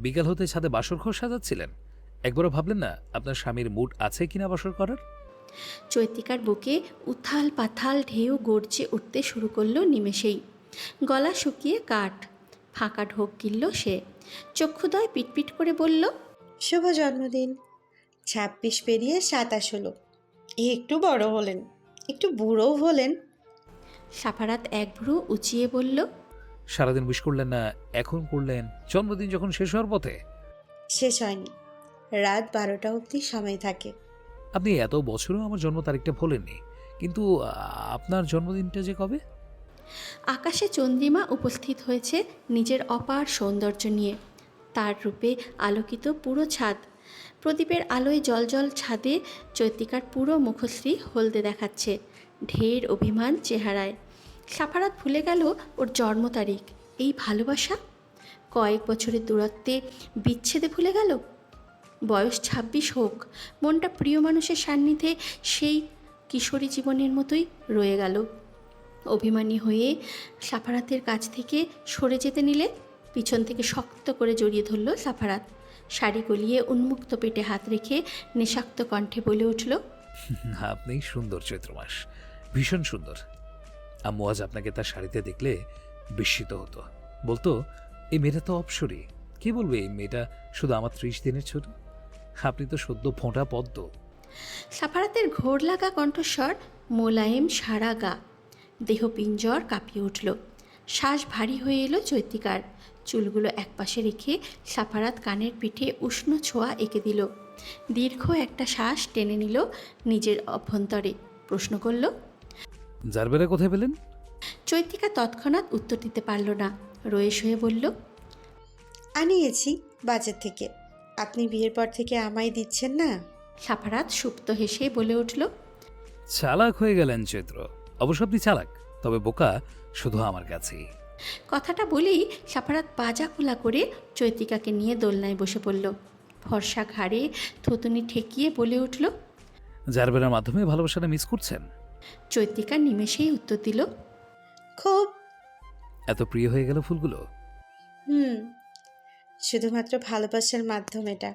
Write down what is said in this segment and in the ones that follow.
বিকাল হতে ছাদে বাসর ঘর সাজাচ্ছিলেন, একবারও ভাবলেন না আপনার স্বামীর মুড আছে কিনা বাসর করার? চৈতিকার বুকে উথাল পাথাল ঢেউ গর্জে উঠতে শুরু করলো নিমেষেই। গলা শুকিয়ে কাঠ, ফাঁকা ঢোক গিলল সে। চক্ষুদয় পিটপিট করে বলল, শুভ জন্মদিন। ২৬ পেরিয়ে ২৭ হলো। একটু বড় হলেন, একটু বুড়োও হলেন। সাফারাত এক ভ্রু উঁচিয়ে বলল, সারাদিন উইশ করলেন না, এখন করলেন জন্মদিন যখন শেষ হওয়ার পথে। শেষ হয়নি, রাত ১২টা অবধি সময় থাকে। আপনি এত বছরও আমার জন্ম তারিখটা ভোলেননি, কিন্তু আপনার জন্মদিনটা যে কবে? আকাশে চন্দ্রিমা উপস্থিত হয়েছে নিজের অপার সৌন্দর্য নিয়ে। তার রূপে আলোকিত পুরো ছাদ। প্রদীপের আলোয় জলজল ছাদে চৈতিকার পুরো মুখশ্রী হলদে দেখাচ্ছে, ঢের অভিমান চেহারায়। সাফারাত ভুলে গেল ওর জন্ম তারিখ। এই ভালোবাসা কয়েক বছরের দূরত্বে, বিচ্ছেদে ভুলে গেল। বয়স ২৬ হোক, মনটা প্রিয় মানুষের সান্নিধ্যে সেই কিশোরী জীবনের মতোই রয়ে গেল। অভিমানী হয়ে সাফারাতের কাছ থেকে সরে যেতে নিলে পিছন থেকে শক্ত করে জড়িয়ে ধরল সাফারাত। শাড়ি গলিয়ে উন্মুক্ত পেটে হাত রেখে নেশাক্ত কণ্ঠে বলে উঠল, আপনি সুন্দর চৈত্র মাস, ভীষণ সুন্দর। আম্মু আজ আপনাকে তার শাড়িতে দেখলে বিস্মিত হতো, বলতো এই মেয়েটা তো অপসরী। কি বলবে এই মেয়েটা শুধু আমার ৩০ দিনের ছোট, আপনি তো সদ্য ফোঁটা পদ্ম। সাফারাতের ঘোর লাগা কণ্ঠস্বর মোলায়েম সারা গা। দেহ পিঞ্জর কাঁপিয়ে উঠল। শ্বাস ভারী হয়ে এলো চৈতিকার। চুলগুলো একপাশে রেখে সাফারাত কানের পিঠে উষ্ণ ছোঁয়া এঁকে দিল। দীর্ঘ একটা শ্বাস টেনে নিল নিজের অভ্যন্তরে। প্রশ্ন করল, জারবেরা কোথায় পেলেন? চৈতিকা তৎক্ষণাৎ উত্তর দিতে পারল না। রয়ে শয়ে বলল, আনিয়েছি বাজার থেকে। আপনি বিয়ের পর থেকে আমায় দিচ্ছেন না। সাফারাত সুপ্ত হেসে বলে উঠল, চালাক হয়ে গেলেন চৈত্র। অবশ্য আপনি চালাক, তবে বোকা শুধু আমার কাছেই। কথাটা বলেই সাফারাত পাজা খোলা করে চৈতিকাকে নিয়ে দোলনায় বসে পড়ল। ফর্সা ঘাড়ে থুতুনি ঠেকিয়ে বলে উঠল, জারবেরার মাধ্যমে ভালোবাসাটা মিস করছেন? চৈতিকা নিমেষেই উত্তর দিল, খুব। এত প্রিয় হয়ে গেল ফুলগুলো? হুম, শুধুমাত্র ভালোবাসার মাধ্যম এটা।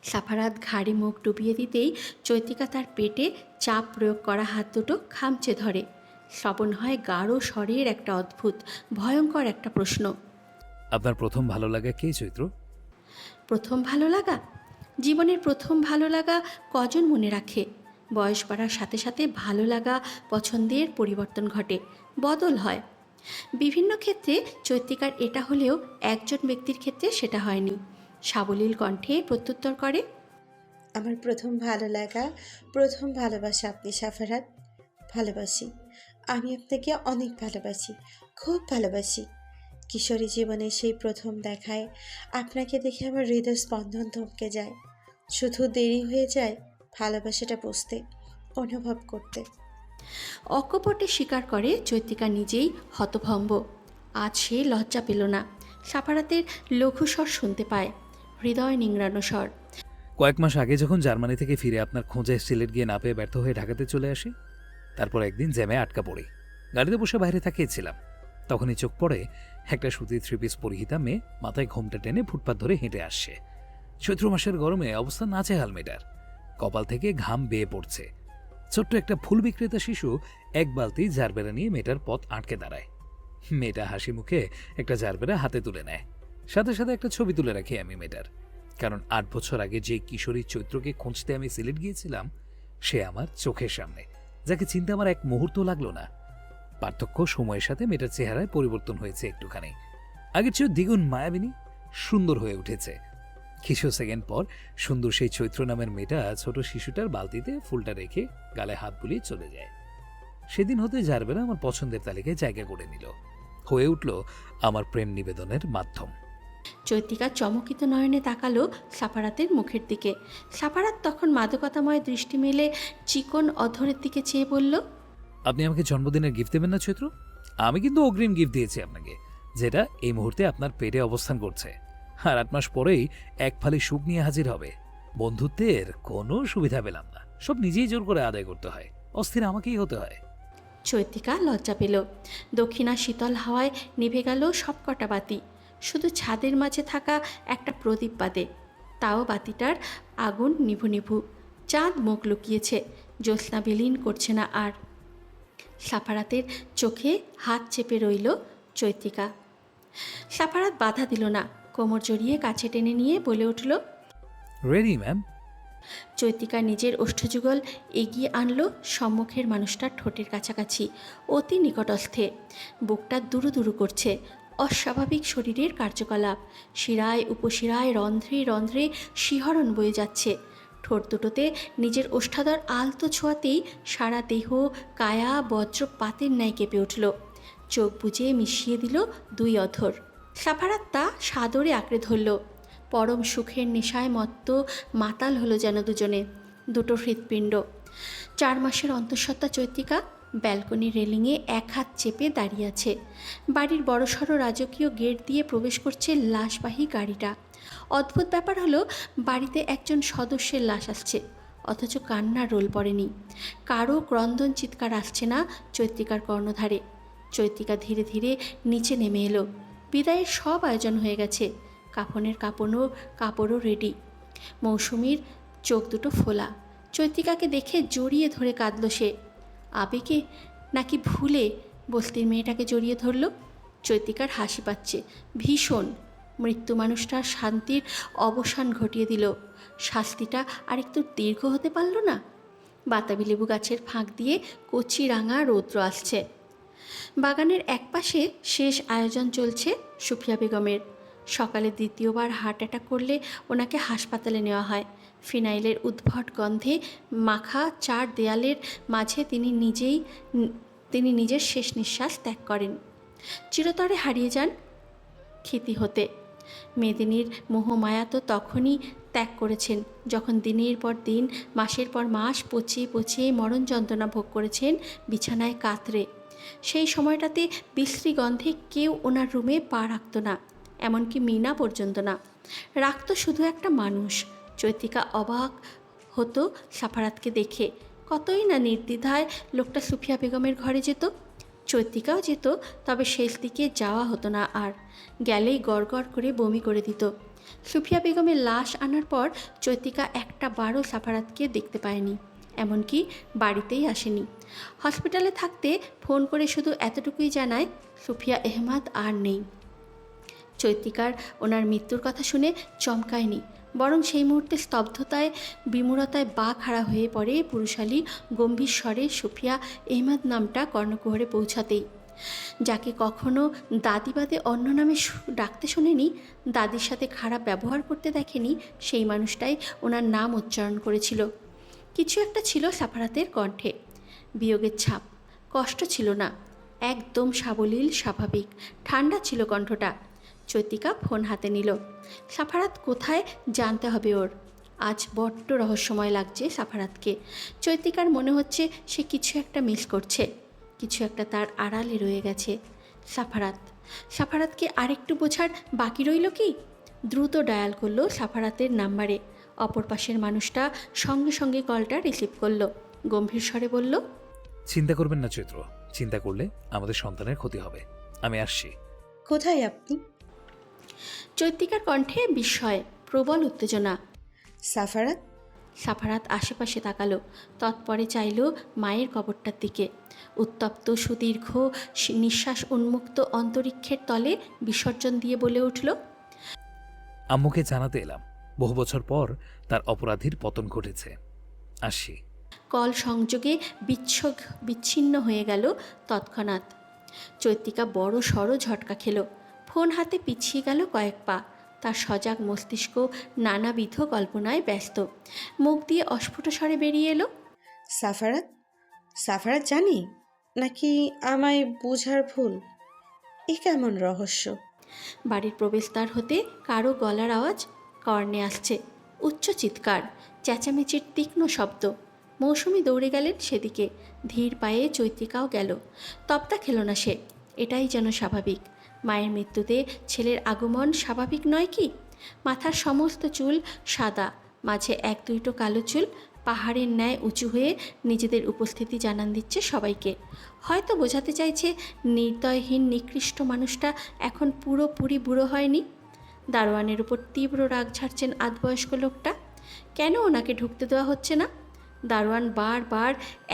সাফারাত ঘাড়ে মুখ ডুবিয়ে দিতেই চৈতিকা তার পেটে চাপ প্রয়োগ করা হাত দুটো খামচে ধরে। শ্রবণ হয় গাঢ় স্বরের একটা অদ্ভুত ভয়ঙ্কর একটা প্রশ্ন, আপনার প্রথম ভালো লাগা কে চৈত্র? প্রথম ভালো লাগা? জীবনের প্রথম ভালো লাগা কজন মনে রাখে? বয়স বাড়ার সাথে সাথে ভালো লাগা পছন্দের পরিবর্তন ঘটে, বদল হয়। বিভিন্ন ক্ষেত্রে চৈতিকার এটা হলেও একজন ব্যক্তির ক্ষেত্রে সেটা হয়নি। সাবলীল কণ্ঠে প্রত্যুত্তর করে, আমার প্রথম ভালো লাগা, প্রথম ভালোবাসা আপনি সাফারাত। ভালোবাসি, আমি আপনাকে অনেক ভালোবাসি, খুব ভালোবাসি। কিশোরী জীবনের সেই প্রথম দেখায় আপনাকে দেখে আমার হৃদয় স্পন্দন থমকে যায়। শুধু দেরি হয়ে যায় ভালোবাসাটা বুঝতে, অনুভব করতে। অকপটে স্বীকার করে চৈতিকা নিজেই হতভম্ব। আজ সে লজ্জা পেল না। সাফারাতের লঘুস্বর শুনতে পায়, হৃদয় নিংড়ানো স্বর। কয়েক মাস আগে যখন জার্মানি থেকে ফিরে আপনার খোঁজে সিলেট গিয়ে না পেয়ে ব্যর্থ হয়ে ঢাকাতে চলে আসি, তারপর একদিন জ্যামে আটকা পড়ি। গাড়িতে বসে বাইরে তাকিয়েছিলাম, তখনই চোখ পড়ে একটা সুতির থ্রি পিস পরিহিতা মেয়ে মাথায় ঘোমটা টেনে ফুটপাত ধরে হেঁটে আসছে। চৈত্র মাসের গরমে অবস্থা নাচেহাল মেয়েটার, কপাল থেকে ঘাম বেয়ে পড়ছে। ছোট্ট একটা ফুল বিক্রেতা শিশু এক বালতি জারবেরা নিয়ে মেয়েটার পথ আটকে দাঁড়ায়। মেয়েটা হাসি মুখে একটা জারবেরা হাতে তুলে নেয়, সাথে সাথে একটা ছবি তুলে রাখি আমি মেয়েটার। কারণ ৮ বছর আগে যে কিশোরী চৈত্রকে খুঁজতে আমি সিলেট গিয়েছিলাম, সে আমার চোখের সামনে, যাকে চিনতে আমার এক মুহূর্ত লাগলো না। পার্থক্য সময়ের সাথে মেয়েটার চেহারায় পরিবর্তন হয়েছে একটুখানি। আগের চেয়েও দ্বিগুণ মায়াবিনী, সুন্দর হয়ে উঠেছে। কিছু সেকেন্ড পর সুন্দর সেই চৈত্র নামের মেয়েটা ছোট শিশুটার বালতিতে ফুলটা রেখে গালে হাত বুলিয়ে চলে যায়। সেদিন হতে জারবেরা আমার পছন্দের তালিকায় জায়গা করে নিল, হয়ে উঠল আমার প্রেম নিবেদনের মাধ্যম। চৈতিকা চমকিত নয়নে তাকালো সাফারাতের মুখের দিকে। সাফারাত তখন মাদকতাময় দৃষ্টি মেলে চিকন অধরের দিকে চেয়ে বলল, আপনি আমাকে জন্মদিনের গিফট দেবেন না চৈত্র? আমি কিন্তু অগ্রিম গিফট দিয়েছি আপনাকে, যেটা এই মুহূর্তে আপনার পেটে অবস্থান করছে। আর ৮ মাস পরেই এক ফালি সুখ নিয়ে হাজির হবে। বন্ধুত্বের কোনো সুবিধা পেলাম না, সব নিজেই জোর করে আদায় করতে হয়, অস্থির আমাকেই হতে হয়। চৈতিকা লজ্জা পেল। দক্ষিণা শীতল হাওয়ায় নিভে গেল সবকটা বাতি। শুধু ছাদের মাঝে থাকা একটা প্রদীপ বাদে, তাও বাতিটার আগুন নিভু নিভু। চাঁদ মুখ লুকিয়েছে, জ্যোৎস্না বিলীন করছে না আর। সাফারাতের চোখে হাত চেপে রইল চৈত্রিকা। সাফারাত বাধা দিল না, কোমর জড়িয়ে কাছে টেনে নিয়ে বলে উঠল। Ready ma'am. চৈত্রিকা নিজের ওষ্ঠযুগল এগিয়ে আনলো সম্মুখের মানুষটার ঠোঁটের কাছাকাছি, অতি নিকটস্থে। বুকটা দুরু দুরু করছে, অস্বাভাবিক শরীরের কার্যকলাপ। শিরায় উপশিরায় রন্ধ্রে রন্ধ্রে শিহরণ বয়ে যাচ্ছে। ঠোঁট দুটোতে নিজের ওষ্ঠাধর আলতো ছোঁয়াতেই সারা দেহ কায়া বজ্রপাতের ন্যায় কেঁপে উঠল। চোখ বুজে মিশিয়ে দিল দুই অধর। সাফারাত তা সাদরে আঁকড়ে ধরল। পরম সুখের নেশায় মত্ত মাতাল হলো যেন দুজনে, দুটো হৃৎপিণ্ড। 4 মাসের অন্তঃসত্ত্বা চৈত্রিকা ব্যালকনির রেলিংয়ে এক হাত চেপে দাঁড়িয়ে আছে। বাড়ির বড়সড় রাজকীয় গেট দিয়ে প্রবেশ করছে লাশবাহী গাড়িটা। অদ্ভুত ব্যাপার হলো, বাড়িতে একজন সদস্যের লাশ আসছে, অথচ কান্নার রোল পড়েনি। কারো ক্রন্দন চিৎকার আসছে না চৈত্রিকার কর্ণধারে। চৈত্রিকা ধীরে ধীরে নিচে নেমে এলো। বিদায়ের সব আয়োজন হয়ে গেছে, কাফনের কাপড়ও রেডি। মৌসুমীর চোখ দুটো ফোলা। চৈত্রিকাকে দেখে জড়িয়ে ধরে কাঁদল সে। আবেগে নাকি ভুলে বস্তির মেয়েটাকে জড়িয়ে ধরল। চৈত্রিকার হাসি পাচ্ছে ভীষণ। মৃত্যু মানুষটার শান্তির অবসান ঘটিয়ে দিল। শাস্তিটা আরেকটু দীর্ঘ হতে পারল না। বাতাবি লেবু গাছের ফাঁক দিয়ে কচি রাঙা রৌদ্র আসছে। বাগানের একপাশে শেষ আয়োজন চলছে সুফিয়া বেগমের। সকালে দ্বিতীয়বার হার্ট অ্যাটাক করলে ওনাকে হাসপাতালে নেওয়া হয়। ফিনাইলের উদ্ভট গন্ধে মাখা 4 দেয়ালের মাঝে তিনি নিজের শেষ নিঃশ্বাস ত্যাগ করেন। চিরতরে হারিয়ে যান খ্যাতি হতে। মেদিনীর মোহমায়া তো তখনই ত্যাগ করেছেন যখন দিনের পর দিন মাসের পর মাস পচিয়ে পচিয়ে মরণ যন্ত্রণা ভোগ করেছেন বিছানায় কাতরে। সেই সময়টাতে বিশ্রী গন্ধে কেউ ওনার রুমে পা রাখত না, এমনকি মিনা পর্যন্ত না। রাখত শুধু একটা মানুষ। চৈত্রিকা অবাক হতো সাফারাতকে দেখে। কতই না নির্দ্বিধায় লোকটা সুফিয়া বেগমের ঘরে যেত। চৈত্রিকাও যেত, তবে শেষ দিকে যাওয়া হতো না আর। গেলেই গড়গড় করে বমি করে দিত। সুফিয়া বেগমের লাশ আনার পর চৈত্রিকা একটা বারও সাফারাতকে দেখতে পায়নি, এমনকি বাড়িতেই আসেনি। হসপিটালে থাকতে ফোন করে শুধু এতটুকুই জানায় সুফিয়া আহমেদ আর নেই। চৈত্রিকার ওনার মৃত্যুর কথা শুনে চমকায়নি, বরং সেই মুহূর্তে স্তব্ধতায় বিমূঢ়তায় খাড়া হয়ে পড়ে পুরুষালী গম্ভীর স্বরে সুফিয়া আহমেদ নামটা কর্ণকুহরে পৌঁছাতেই। যাকে কখনো দাদি বাদে অন্য নামে ডাকতে শোনেনি, দাদির সাথে খারাপ ব্যবহার করতে দেখেনি, সেই মানুষটাই ওনার নাম উচ্চারণ করেছিল। কিছু একটা ছিল সাফারাতের কণ্ঠে, বিয়োগের ছাপ। কষ্ট ছিল না, একদম সাবলীল স্বাভাবিক ঠান্ডা ছিল কণ্ঠটা। চৈত্রিকা ফোন হাতে নিল। সাফারাত কোথায় জানতে হবে ওর। আজ বড্ড রহস্যময় লাগছে সাফারাতকে। চৈত্রিকার মনে হচ্ছে সে কিছু একটা মিস করছে, কিছু একটা তার আড়ালে রয়ে গেছে। সাফারাতকে আরেকটু বোঝার বাকি রইল কি? দ্রুত ডায়াল করলো সাফারাতের নাম্বারে। অপর পাশের মানুষটা সঙ্গে সঙ্গে কলটা রিসিভ করলো। গম্ভীর স্বরে বলল, চিন্তা করবেন না চৈত্র, চিন্তা করলে আমাদের সন্তানের ক্ষতি হবে। আমি আসছি। কোথায় আপনি? চৈত্রিকার কণ্ঠে বিস্ময়, প্রবল উত্তেজনা। সাফারাত? সাফারাত আশেপাশে তাকালো, তৎপরে চাইল মায়ের কবরটার দিকে। উত্তপ্ত সুদীর্ঘ নিঃশ্বাস উন্মুক্ত অন্তরিক্ষের তলে বিসর্জন দিয়ে বলে উঠল, আম্মুকে জানাতে এলাম বহু বছর পর তার অপরাধীর পতন ঘটেছে। আসছি। কল সংযোগে বিচ্ছিন্ন হয়ে গেল তৎক্ষণাৎ। চৈত্রিকা বড় সড়ো ঝটকা খেল। ফোন হাতে পিছিয়ে গেল কয়েক পা। তার সজাগ মস্তিষ্ক নানাবিধ কল্পনায় ব্যস্ত। মুখ দিয়ে অস্ফুট স্বরে বেরিয়ে এলো, সাফারাত? সাফারাত জানি নাকি আমায় বোঝার ভুল? এ কেমন রহস্য? বাড়ির প্রবেশদ্বার হতে কারো গলার আওয়াজ কর্ণে আসছে, উচ্চ চিৎকার, চেঁচামেচির তীক্ষ্ণ শব্দ। মৌসুমী দৌড়ে গেলেন সেদিকে। ধীর পায়ে চৈত্রিকাও গেল। তপ্তা খেল না সে, এটাই যেন স্বাভাবিক। মায়ের মৃত্যুতে ছেলের আগমন স্বাভাবিক নয় কি? মাথার সমস্ত চুল সাদা, মাঝে 1-2টো কালো চুল, পাহাড়ের ন্যায় উঁচু হয়ে নিজেদের উপস্থিতি জানান দিচ্ছে সবাইকে। হয়তো বোঝাতে চাইছে নির্দয়হীন নিকৃষ্ট মানুষটা এখন পুরোপুরি বুড়ো হয়নি। দারোয়ানের উপর তীব্র রাগ ঝাড়ছেন আধবয়স্ক লোকটা। কেন ওনাকে ঢুকতে দেওয়া হচ্ছে না? দারোয়ান বারবার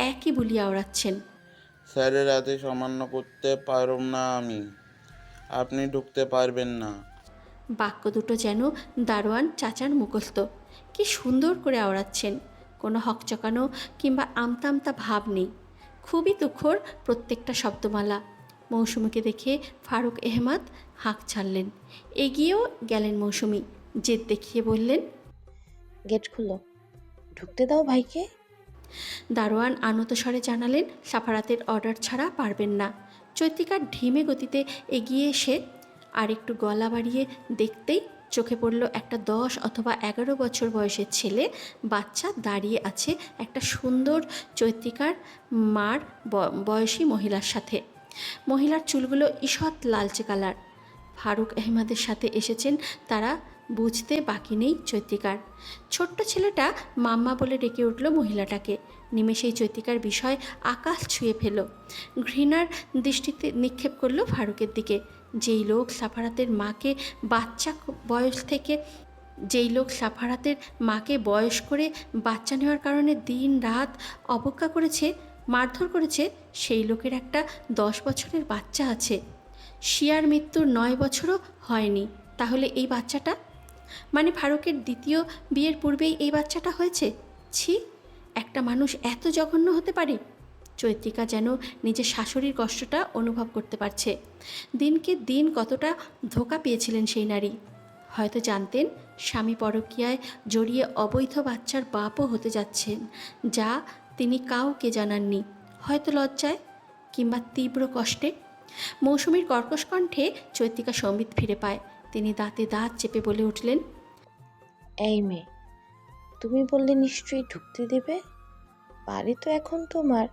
একই বুলি আওড়াচ্ছেন। স্যারের আদেশ অমান্য করতে পারব না আমি, আপনি ঢুকতে পারবেন না। বাক্য দুটো যেন দারোয়ান চাচার মুখস্থ। কি সুন্দর করে আওড়াচ্ছেন, কোনো হকচকানো কিংবা আমতা আমতা ভাব নেই। খুবই তুখোড় প্রত্যেকটা শব্দমালা। মৌসুমীকে দেখে ফারুক আহমেদ হাঁক ছাড়লেন। এগিয়েও গেলেন মৌসুমী, জেদ দেখিয়ে বললেন, গেট খুলো, ঢুকতে দাও ভাইকে। দারোয়ান আনত স্বরে জানালেন সাফারাতের অর্ডার ছাড়া পারবেন না। চৈত্রিকার ঢিমে গতিতে এগিয়ে এসে আর একটু গলা বাড়িয়ে দেখতেই চোখে পড়ল একটা 10 অথবা 11 বছর বয়সের ছেলে বাচ্চা দাঁড়িয়ে আছে একটা সুন্দর চৈত্রিকার মার বয়সী মহিলার সাথে। মহিলার চুলগুলো ঈষৎ লালচে কালার। ফারুক আহমেদের সাথে এসেছেন তারা বুঝতে বাকি নেই চৈত্রিকার। ছোট্ট ছেলেটা মাম্মা বলে ডেকে উঠল মহিলাটাকে। নিমেষেই চৈত্রিকার বিষয় আকাশ ছুঁয়ে ফেল। ঘৃণার দৃষ্টিতে নিক্ষেপ করলো ফারুকের দিকে। যেই লোক সাফারাতের মাকে বয়স করে বাচ্চা নেওয়ার কারণে দিন রাত অবজ্ঞা করেছে, মারধর করেছে, সেই লোকের একটা 10 বছরের বাচ্চা আছে। শিয়ার মৃত্যুর 9 বছরও হয়নি। তাহলে এই বাচ্চাটা মানে ফারুকের দ্বিতীয় বিয়ের পূর্বেই এই বাচ্চাটা হয়েছে। ছি, একটা মানুষ এত জঘন্য হতে পারে? চৈত্রিকা যেন নিজের শাশুড়ির কষ্টটা অনুভব করতে পারছে। দিনকে দিন কতটা ধোঁকা পেয়েছিলেন সেই নারী। হয়তো জানতেন স্বামী পরকীয়ায় জড়িয়ে অবৈধ বাচ্চার বাপও হতে যাচ্ছেন, যা তিনি কাউকে জানাননি। হয়তো লজ্জায় কিংবা তীব্র কষ্টে। মৌসুমীর কর্কশ কণ্ঠে চৈত্রিকা সম্বিত ফিরে পায়। তিনি দাঁতে দাঁত চেপে বলে উঠলেন, এই মেয়ে, তুমি বললে নিশ্চয়ই ঢুকতে দেবে। বাড়ি তো এখন তোমার,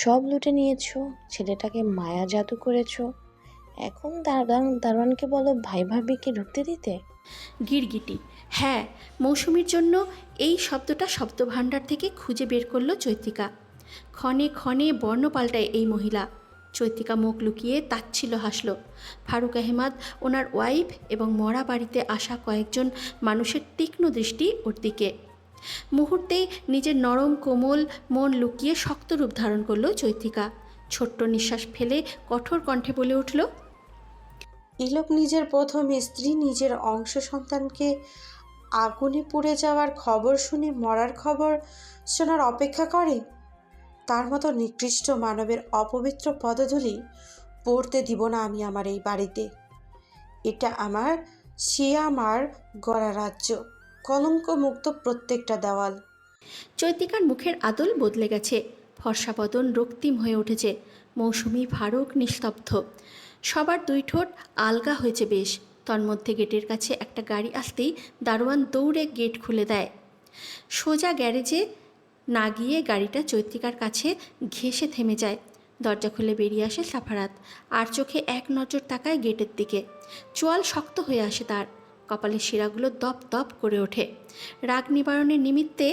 সব লুটে নিয়েছো, ছেলেটাকে মায়া জাদু করেছো, এখন দারোয়ানকে বলো ভাই ভাবিকে ঢুকতে দিতে। গিরগিটি। হ্যাঁ, মৌসুমীর জন্য এই শব্দটা শব্দভাণ্ডার থেকে খুঁজে বের করলো চৈত্রিকা। ক্ষণে ক্ষণে বর্ণ পাল্টায় এই মহিলা। চৈত্রিকা মুখ লুকিয়ে তাচ্ছিল্য হাসল। ফারুক আহমেদ, ওনার ওয়াইফ এবং মরা বাড়িতে আসা কয়েকজন মানুষের তীক্ষ্ণ দৃষ্টি ওর দিকে। মুহূর্তেই নিজের নরম কোমল মন লুকিয়ে শক্ত রূপ ধারণ করলো চৈত্রিকা। ছোট্ট নিঃশ্বাস ফেলে কঠোর কণ্ঠে বলে উঠল, এই লোক নিজের প্রথম স্ত্রী, নিজের অংশ সন্তানকে আগুনে পুড়ে যাওয়ার খবর শুনে মরার খবর শোনার অপেক্ষা করে? তার মতো নিকৃষ্ট মানবের অপবিত্র পদধূলি পড়তে দিব না আমি আমার এই বাড়িতে। এটা আমার, সে আমার গড়া রাজ্য, কলঙ্ক মুক্ত প্রত্যেকটা দেওয়াল। চৈত্রিকার মুখের আদল বদলে গেছে। ফর্সা বদন রক্তিম হয়ে উঠেছে। মৌসুমী, ফারুক নিস্তব্ধ। সবার দুই ঠোঁট আলগা হয়েছে বেশ। তন্মধ্যে গেটের কাছে একটা গাড়ি আসতেই দারোয়ান দৌড়ে গেট খুলে দেয়। সোজা গ্যারেজে না গিয়ে গাড়িটা চৈত্রিকার কাছে ঘেঁষে থেমে যায়। দরজা খুলে বেরিয়ে আসে সাফারাত। আর চোখে এক নজর তাকায় গেটের দিকে। চোয়াল শক্ত হয়ে আসে তার। কপালের শিরাগুলো দপ দপ করে ওঠে। রাগ নিবারণের নিমিত্তে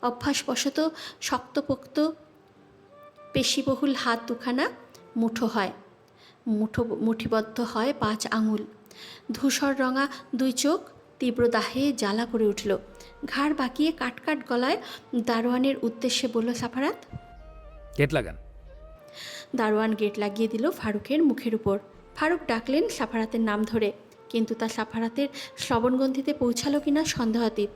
অভ্যাসবশত শক্তপোক্ত পেশিবহুল হাত দুখানা মুঠিবদ্ধ হয় 5 আঙুল। ধূসর রঙা 2 চোখ তীব্র দাহে জ্বালা করে উঠল। ঘাড় বাঁকিয়ে কাটকাট গলায় দারোয়ানের উদ্দেশ্যে বলল সাফারাত, গেট লাগান। দারোয়ান গেট লাগিয়ে দিল ফারুকের মুখের উপর। ফারুক ডাকলেন সাফারাতের নাম ধরে, কিন্তু তা সাফারাতের শ্রবণগ্রন্থিতে পৌঁছালো কিনা সন্দেহাতীত।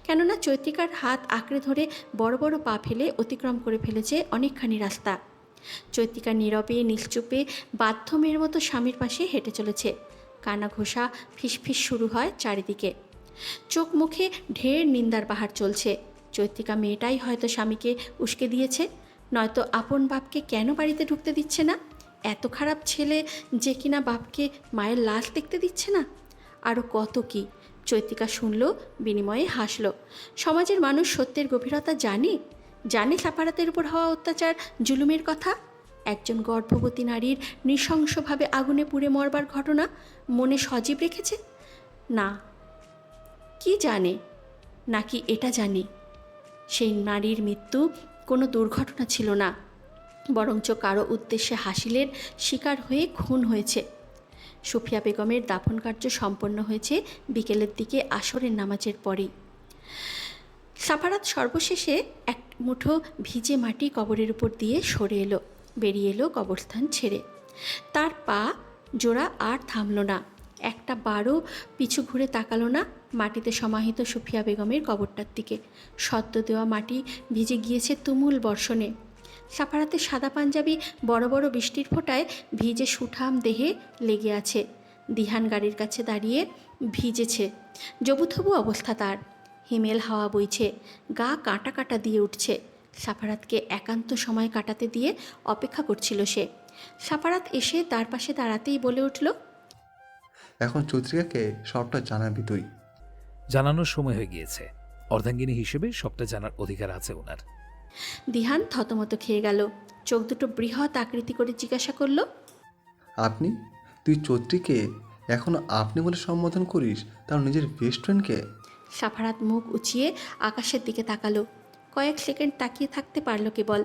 কেননা চৈত্রিকার হাত আঁকড়ে ধরে বড় বড় পা ফেলে অতিক্রম করে ফেলেছে অনেকখানি রাস্তা। চৈত্রিকা নীরবে নিশ্চুপে বাধ্যমের মতো স্বামীর পাশে হেঁটে চলেছে। কানা ঘোষা ফিসফিস শুরু হয় চারিদিকে। চোখ মুখে ঢের নিন্দার পাহাড় চলছে। চৈত্রিকা মেয়েটাই হয়তো স্বামীকে উস্কে দিয়েছে, নয়তো আপন বাপকে কেন বাড়িতে ঢুকতে দিচ্ছে না? এত খারাপ ছেলে যে কিনা বাপকে মায়ের লাশ দেখতে দিচ্ছে না। আরও কত কি চৈত্রিকা শুনল, বিনিময়ে হাসল। সমাজের মানুষ সত্যের গভীরতা জানে সাফারাতের উপর হওয়া অত্যাচার, জুলুমের কথা। একজন গর্ভবতী নারীর নৃশংসভাবে আগুনে পুড়ে মরবার ঘটনা মনে সজীব রেখেছে না? কি জানে? নাকি এটা জানে সেই নারীর মৃত্যু কোনো দুর্ঘটনা ছিল না, বরঞ্চ কারো উদ্দেশ্যে হাসিলের শিকার হয়ে খুন হয়েছে। সুফিয়া বেগমের দাফন কার্য সম্পন্ন হয়েছে বিকেলের দিকে আসরের নামাজের পরেই। সাফারাত সর্বশেষে এক মুঠো ভিজে মাটি কবরের উপর দিয়ে সরে এলো, বেরিয়ে এলো কবরস্থান ছেড়ে। তার পা জোড়া আর থামল না, একটা বারও পিছু ঘুরে তাকালো না মাটিতে সমাহিত সুফিয়া বেগমের কবরটার দিকে। সদ্য দেওয়া মাটি ভিজে গিয়েছে তুমুল বর্ষণে। সাফারাতের সাদা পাঞ্জাবি বড় বড় বৃষ্টির ফোঁটায় ভিজে সুঠাম দেহে লেগে আছে। দিহান গাড়ির কাছে দাঁড়িয়ে ভিজেছে, জবুথবু অবস্থা তার। হিমেল হাওয়া বইছে, গা কাঁটা কাঁটা দিয়ে উঠছে। সাফারাতকে একান্ত সময় কাটাতে দিয়ে অপেক্ষা করছিল সে। সাফারাত এসে তার পাশে দাঁড়াতেই বলে উঠল, এখন চৈত্রিকাকে সবটা জানাবি তুই। জানানোর সময় হয়ে গিয়েছে। অর্ধাঙ্গিনী হিসেবে সবটা জানার অধিকার আছে ওনার। দিহান থতমত খেয়ে গেল, চোখ দুটো বৃহৎ আকৃতি করে জিজ্ঞাসা করল, আপনি? তুই চৈত্রীকে এখনো আপনি বলে সম্বোধন করিস, তার নিজের বেস্ট ফ্রেন্ডকে? সাফারাত মুখ উঁচিয়ে আকাশের দিকে তাকালো। কয়েক সেকেন্ড তাকিয়ে থাকতে পারল কেবল,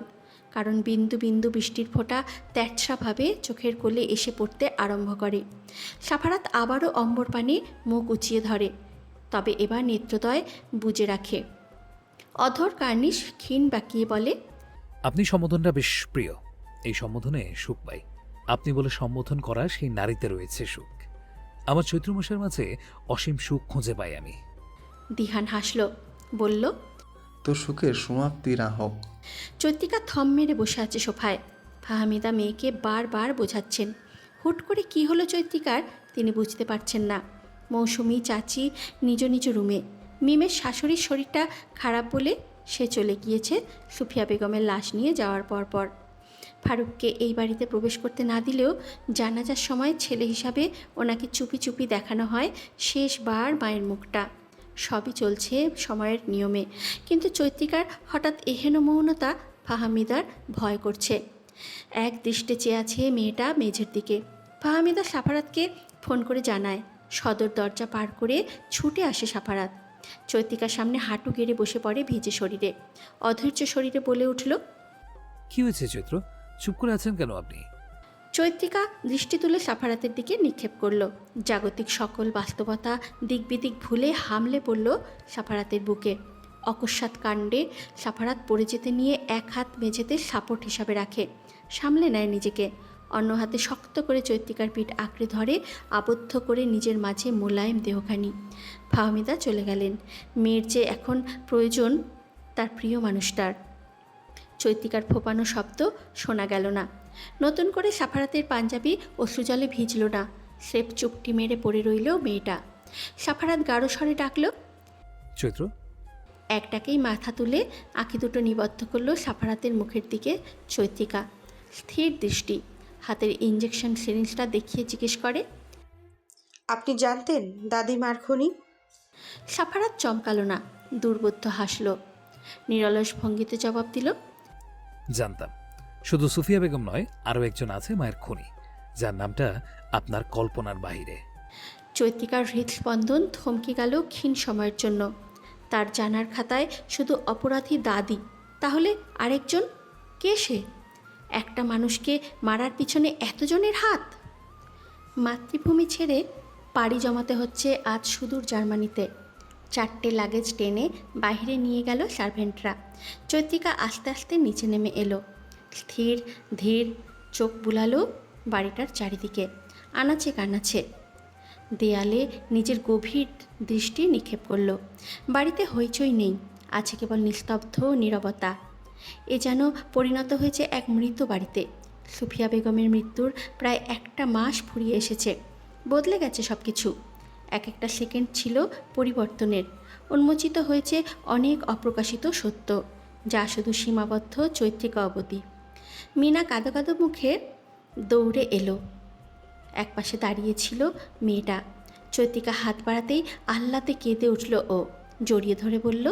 কারণ বিন্দু বিন্দু বৃষ্টির ফোঁটা তেরছাভাবে চোখের কোলে এসে পড়তে আরম্ভ করে। সাফারাত আবারও অম্বরপানে মুখ উঁচিয়ে ধরে, তবে এবার নেত্রদয় বুজে রাখে। অধর কার্নিশ ক্ষীণ বাকিয়ে বলে, আপনি সম্বোধনটা বেশ প্রিয়। এই সম্বোধনে সুখ পাই। আপনি বলে সম্বোধন করা সেই নারীতে রয়েছে সুখ। আমার চৈত্রমাসের মাঝে অসীম সুখ খুঁজে পাই আমি। দিহান হাসল, বলল, তোর সুখের সমাপ্তি না হোক। চৈত্রিকা থম মেরে বসে আছে সোফায়। ফাহমিদা মেয়েকে বারবার বোঝাচ্ছেন। হুট করে কি হলো চৈত্রিকার তিনি বুঝতে পারছেন না। মৌসুমি চাচি নিজ নিজ রুমে। মিমের শাশুড়ির শরীরটা খারাপ বলে সে চলে গিয়েছে সুফিয়া বেগমের লাশ নিয়ে যাওয়ার পর। ফারুককে এই বাড়িতে প্রবেশ করতে না দিলেও জানাজার সময় ছেলে হিসাবে ওনাকে চুপি চুপি দেখানো হয় শেষবার মায়ের মুখটা। সবই চলছে সময়ের নিয়মে, কিন্তু চৈত্রিকার হঠাৎ এহেন মৌনতা ফাহমিদার ভয় করছে। এক দৃষ্টে চেয়ে আছে মেয়েটা মেঝের দিকে। ফাহমিদা সাফারাতকে ফোন করে জানায়। সদর দরজা পার করে ছুটে আসে সাফারাত। চৈত্রিকার সামনে হাঁটু গেড়ে বসে পড়ে ভিজে শরীরে। অধৈর্য শরীরে বলে উঠল, কি হয়েছে চৈত্র? চুপ করে আছেন কেন আপনি? চৈত্রিকা দৃষ্টি তুলে সাফারাতের দিকে নিক্ষেপ করল। জাগতিক সকল বাস্তবতা দিক বিদিক ভুলে হামলে পড়ল সাফারাতের বুকে। অকস্মাৎ কাণ্ডে সাফারাত পড়ে যেতে নিয়ে এক হাত মেঝেতে সাপোর্ট হিসাবে রাখে, সামলে নেয় নিজেকে। অন্য হাতে শক্ত করে চৈত্রিকার পিঠ আঁকড়ে ধরে, আবদ্ধ করে নিজের মাঝে মোলায়েম দেহখানি। ফাহমিদা চলে গেলেন। মেয়ের যে এখন প্রয়োজন তার প্রিয় মানুষটার। চৈত্রিকার ফোপানো শব্দ শোনা গেল না। নতুন করে সাফারাতের পাঞ্জাবি অশ্রুজলে ভিজল না, স্রেফ চুপটি মেরে পড়ে রইল মেয়েটা। সাফারাত গাঢ় স্বরে ডাকল, চৈত্র। একটাকেই মাথা তুলে আঁখি দুটো নিবদ্ধ করল সাফারাতের মুখের দিকে চৈত্রিকা। স্থির দৃষ্টি, হাতের ইঞ্জেকশন সিরিঞ্জটা দেখিয়ে জিজ্ঞেস করে, আপনি জানতেন দাদিমার খুনি? সাফারাত চমকালো না, দুর্বোধ্য হাসল। নিরলস ভঙ্গিতে জবাব দিল, জানতাম। শুধু সুফিয়া বেগম নয়, আরও একজন আছে মায়ের খুনি, যার নামটা আপনার কল্পনার বাহিরে। চৈত্রিকার হৃদস্পন্দন থমকে গেল ক্ষীণ সময়ের জন্য। তার জানার খাতায় শুধু অপরাধী দাদি, তাহলে আরেকজন কে সে? একটা মানুষকে মারার পিছনে এতজনের হাত? মাতৃভূমি ছেড়ে পাড়ি জমাতে হচ্ছে আজ সুদূর জার্মানিতে। 4টে লাগেজ টেনে বাইরে নিয়ে গেল সার্ভেন্টরা। চৈত্রিকা আস্তে আস্তে নিচে নেমে এলো। স্থির ধীর চোখ বুলালো বাড়িটার চারিদিকে, আনাচে কানাচে। দেয়ালে নিজের গভীর দৃষ্টি নিক্ষেপ করল। বাড়িতে হইচই নেই, আছে কেবল নিস্তব্ধ নীরবতা। এ যেন পরিণত হয়েছে এক মৃত বাড়িতে। সুফিয়া বেগমের মৃত্যুর প্রায় 1টা মাস ফুরিয়ে এসেছে। বদলে গেছে সব কিছু। এক একটা সেকেন্ড ছিল পরিবর্তনের। উন্মোচিত হয়েছে অনেক অপ্রকাশিত সত্য, যা শুধু সীমাবদ্ধ চৈত্রিকা অবধি। মিনা কাঁদো কাঁদো মুখে দৌড়ে এলো। একপাশে দাঁড়িয়েছিল মেয়েটা। চৈত্রিকা হাত বাড়াতেই আহ্লাদে কেঁদে উঠল ও। জড়িয়ে ধরে বলল,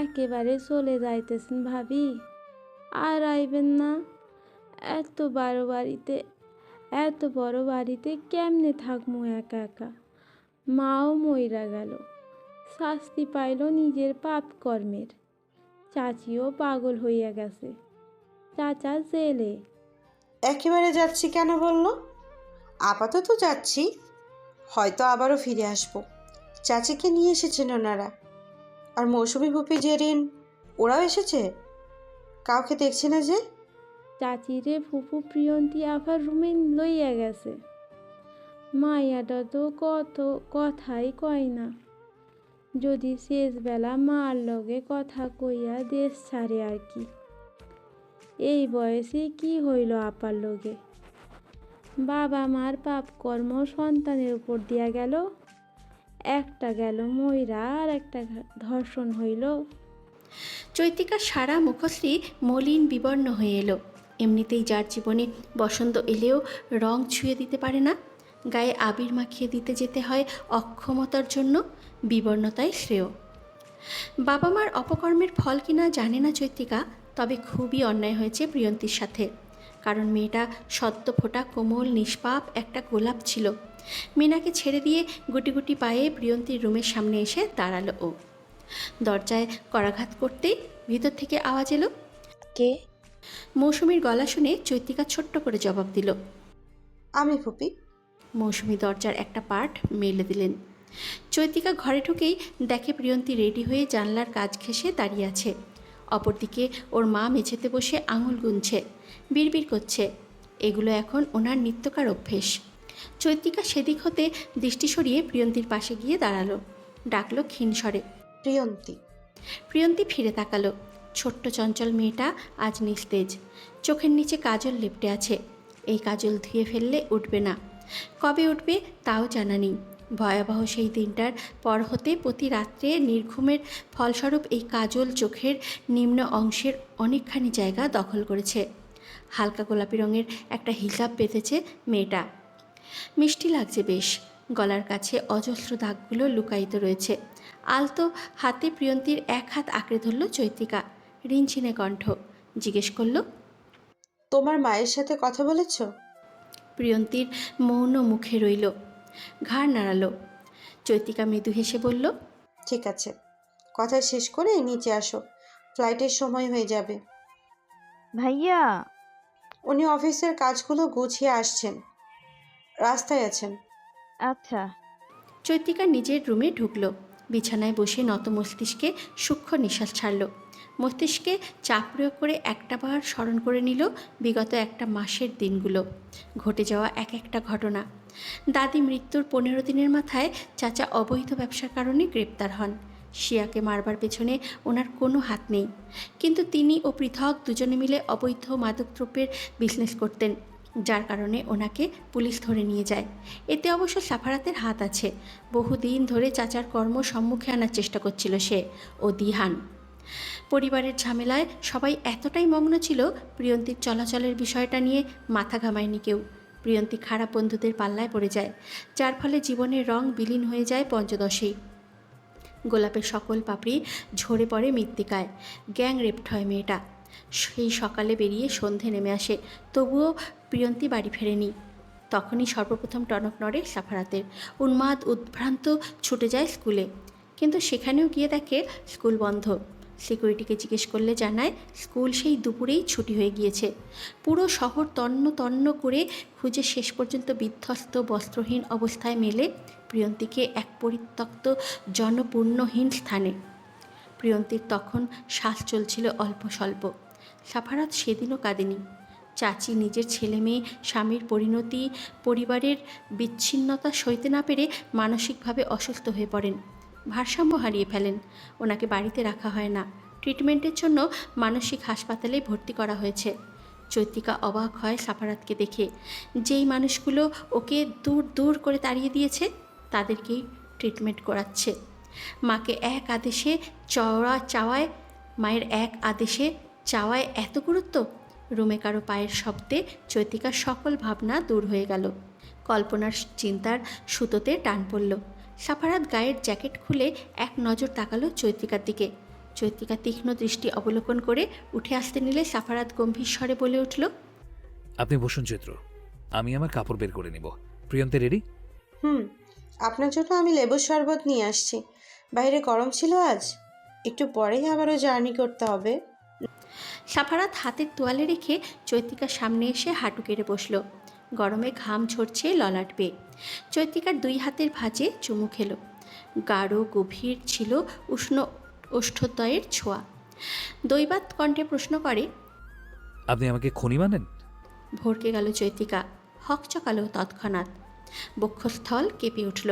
একেবারে চলে যাইতেছেন ভাবি? আর আইবেন না? এত বড় বাড়িতে কেমনে থাকমু একা একা? মাও মইরা গেল, শাস্তি পাইল নিজের পাপ কর্মের। চাচিও পাগল হইয়া গেছে, চাচা জেলে। একেবারে যাচ্ছি কেন বললো? আপাতত যাচ্ছি, হয়তো আবারও ফিরে আসবো। চাচিকে নিয়ে এসেছেন ওনারা। আর মৌসুমি ফুপি, জেরিন, ওরাও এসেছে? কাউকে দেখছি না যে। চাচিরে ফুপু প্রিয়ন্তী আবার রুমে লইয়া গেছে। মাইয়াটা তো কত কথাই কয় না, যদি শেষবেলা মার লগে কথা কইয়া দেশ ছাড়ে আর কি। এই বয়সে কি হইল আপার লগে? বাবা মার পাপ কর্ম সন্তানের উপর দিয়া গেল, একটা গেল ময়রা আর একটা ধর্ষণ হইল। চৈত্রিকার সারা মুখশ্রী মলিন বিবর্ণ হয়ে এলো। এমনিতেই যার জীবনে বসন্ত এলেও রং ছুঁয়ে দিতে পারে না, গায়ে আবির মাখিয়ে দিতে যেতে হয় অক্ষমতার জন্য, বিবর্ণতাই শ্রেয়। বাবা মার অপকর্মের ফল কিনা জানে না চৈত্রিকা, তবে খুবই অন্যায় হয়েছে প্রিয়ন্তীর সাথে। কারণ মেয়েটা সদ্য ফোটা কোমল নিষ্পাপ একটা গোলাপ ছিল। মিনাকে ছেড়ে দিয়ে গুটি গুটি পায়ে প্রিয়ন্তীর রুমের সামনে এসে দাঁড়ালো ও। দরজায় করাঘাত করতেই ভিতর থেকে আওয়াজ এলো। কে? মৌসুমীর গলা শুনে চৈত্রিকা ছোট্ট করে জবাব দিল, আমি ফুপি। মৌসুমী দরজার একটা পার্ট মেলে দিলেন। চৈত্রিকা ঘরে ঢুকেই দেখে প্রিয়ন্তী রেডি হয়ে জানলার কাজ ঘেঁষে দাঁড়িয়ে আছে। অপরদিকে ওর মা মেঝেতে বসে আঙুল গুনছে, বিড়বিড় করছে। এগুলো এখন ওনার নিত্যকার অভ্যেস। চৈত্রিকা সেদিক হতে দৃষ্টি সরিয়ে প্রিয়ন্তীর পাশে গিয়ে দাঁড়ালো, ডাকলো ক্ষীণ স্বরে, প্রিয়ন্তী। প্রিয়ন্তী ফিরে তাকালো। ছোট্ট চঞ্চল মেয়েটা আজ নিস্তেজ, চোখের নিচে কাজল লেপটে আছে। এই কাজল ধুয়ে ফেললে উঠবে না, কবে উঠবে তাও জানা নেই। ভয়াবহ সেই দিনটার পর হতে প্রতি রাত্রে নির্ঘুমের ফলস্বরূপ এই কাজল চোখের নিম্ন অংশের অনেকখানি জায়গা দখল করেছে। হালকা গোলাপি রঙের একটা হিজাব বেঁধেছে মেয়েটা। মিষ্টি লাগছে বেশ, গলার কাছে অজস্র দাগগুলো লুকায়িত রয়েছে। আলতো হাতে প্রিয়ন্তীর এক হাত আঁকড়ে ধরল চৈত্রিকা, রিনছিনে কণ্ঠ জিজ্ঞেস করলো, তোমার মায়ের সাথে কথা বলেছ? প্রিয়ন্তীর মৌন মুখে রইল, ঘাড় নাড়ালো। চৈত্রিকা মৃদু হেসে বলল, ঠিক আছে, কথা শেষ করে নিচে আসো, ফ্লাইটের সময় হয়ে যাবে। ভাইয়া, উনি অফিসের কাজগুলো গুছিয়ে আসছেন, রাস্তায় আছেন। আচ্ছা। চৈত্রিকা নিজের রুমে ঢুকলো। বিছানায় বসে নত মস্তিষ্কে সূক্ষ্ম নিঃশ্বাস ছাড়ল। মস্তিষ্কে চাপ প্রয়োগ করে একটাবার স্মরণ করে নিল বিগত একটা মাসের দিনগুলো, ঘটে যাওয়া এক একটা ঘটনা। দাদি মৃত্যুর 15 দিনের মাথায় চাচা অবৈধ ব্যবসার কারণে গ্রেপ্তার হন। শিয়াকে মারবার পেছনে ওনার কোনো হাত নেই, কিন্তু তিনি ও পৃথক দুজনে মিলে অবৈধ মাদকদ্রব্যের বিজনেস করতেন, যার কারণে ওনাকে পুলিশ ধরে নিয়ে যায়। এতে অবশ্য সাফারাতের হাত আছে। বহুদিন ধরে চাচার কর্ম সম্মুখে আনার চেষ্টা করছিল সে ও দিহান। পরিবারের ঝামেলায় সবাই এতটাই মগ্ন ছিল, প্রিয়ন্তীর চলাচলের বিষয়টা নিয়ে মাথা ঘামায়নি কেউ। প্রিয়ন্তী খারাপ বন্ধুদের পাল্লায় পড়ে যায়, যার ফলে জীবনের রং বিলীন হয়ে যায় পঞ্চদশেই। গোলাপের সকল পাপড়ি ঝরে পড়ে মৃত্তিকায়। গ্যাং রেপ্ট হয় মেয়েটা। সেই সকালে বেরিয়ে সন্ধে নেমে আসে, তবুও প্রিয়ন্তী বাড়ি ফেরেনি। তখনই সর্বপ্রথম টনক নড়ে সাফারাতের। উন্মাদ উদ্ভ্রান্ত ছুটে যায় স্কুলে, কিন্তু সেখানেও গিয়ে দেখে স্কুল বন্ধ। সিকিউরিটিকে জিজ্ঞেস করলে জানায় স্কুল সেই দুপুরেই ছুটি হয়ে গিয়েছে। পুরো শহর তন্ন তন্ন করে খুঁজে শেষ পর্যন্ত বিধ্বস্ত বস্ত্রহীন অবস্থায় মেলে প্রিয়ন্তীকে এক পরিত্যক্ত জনপূর্ণহীন স্থানে। প্রিয়ন্তীর তখন শ্বাস চলছিল অল্প স্বল্প। সাফারাত সেদিনও কাঁদেনি। চাচি নিজের ছেলে মেয়ে, স্বামীর পরিণতি, পরিবারের বিচ্ছিন্নতা সইতে না পেরে মানসিকভাবে অসুস্থ হয়ে পড়েন, ভারসাম্য হারিয়ে ফেলেন। ওনাকে বাড়িতে রাখা হয় না, ট্রিটমেন্টের জন্য মানসিক হাসপাতালে ভর্তি করা হয়েছে। চৈত্রিকা অবাক হয় সাফারাতকে দেখে। যেই মানুষগুলো ওকে দূর দূর করে তাড়িয়ে দিয়েছে তাদেরকেই ট্রিটমেন্ট করাচ্ছে। মাকে এক আদেশে মায়ের এক আদেশে চাওয়ায় এত গুরুত্ব। রুমে কারো পায়ের শব্দে চৈত্রিকার সকল ভাবনা দূর হয়ে গেল। কল্পনার চিন্তার সুতোতে টান পড়ল। সাফারাত গায়ের জ্যাকেট খুলে এক নজর তাকালো চৈত্রিকার দিকে। চৈত্রিকা তীক্ষ্ণ দৃষ্টি অবলোকন করে উঠে আসতে নিলে সাফারাত গম্ভীর স্বরে বলে উঠল, আপনি বসুন চৈত্র, আমি আমার কাপড় বের করে নিব। প্রিয়ন্তী রেডি? আপনার জন্য আমি লেবুর শরবত নিয়ে আসছি। বাইরে গরম ছিল আজ, একটু পরেই আবারও জার্নি করতে হবে। সাফারাত হাতের তোয়ালে রেখে চৈত্রিকার সামনে এসে হাঁটু কেড়ে বসল। গরমে ঘাম ঝরছে ললাট বেয়ে। চৈত্রিকার দুই হাতের ভাঁজে চুমু খেলো। গাঢ় গভীর ছিল উষ্ণ ওষ্ঠদ্বয়ের ছোঁয়া। দৈবাত কণ্ঠে প্রশ্ন করে, আপনি আমাকে খনি মানেন? ভরকে গেল চৈত্রিকা, হকচকালো তৎক্ষণাৎ। বক্ষস্থল কেঁপে উঠল।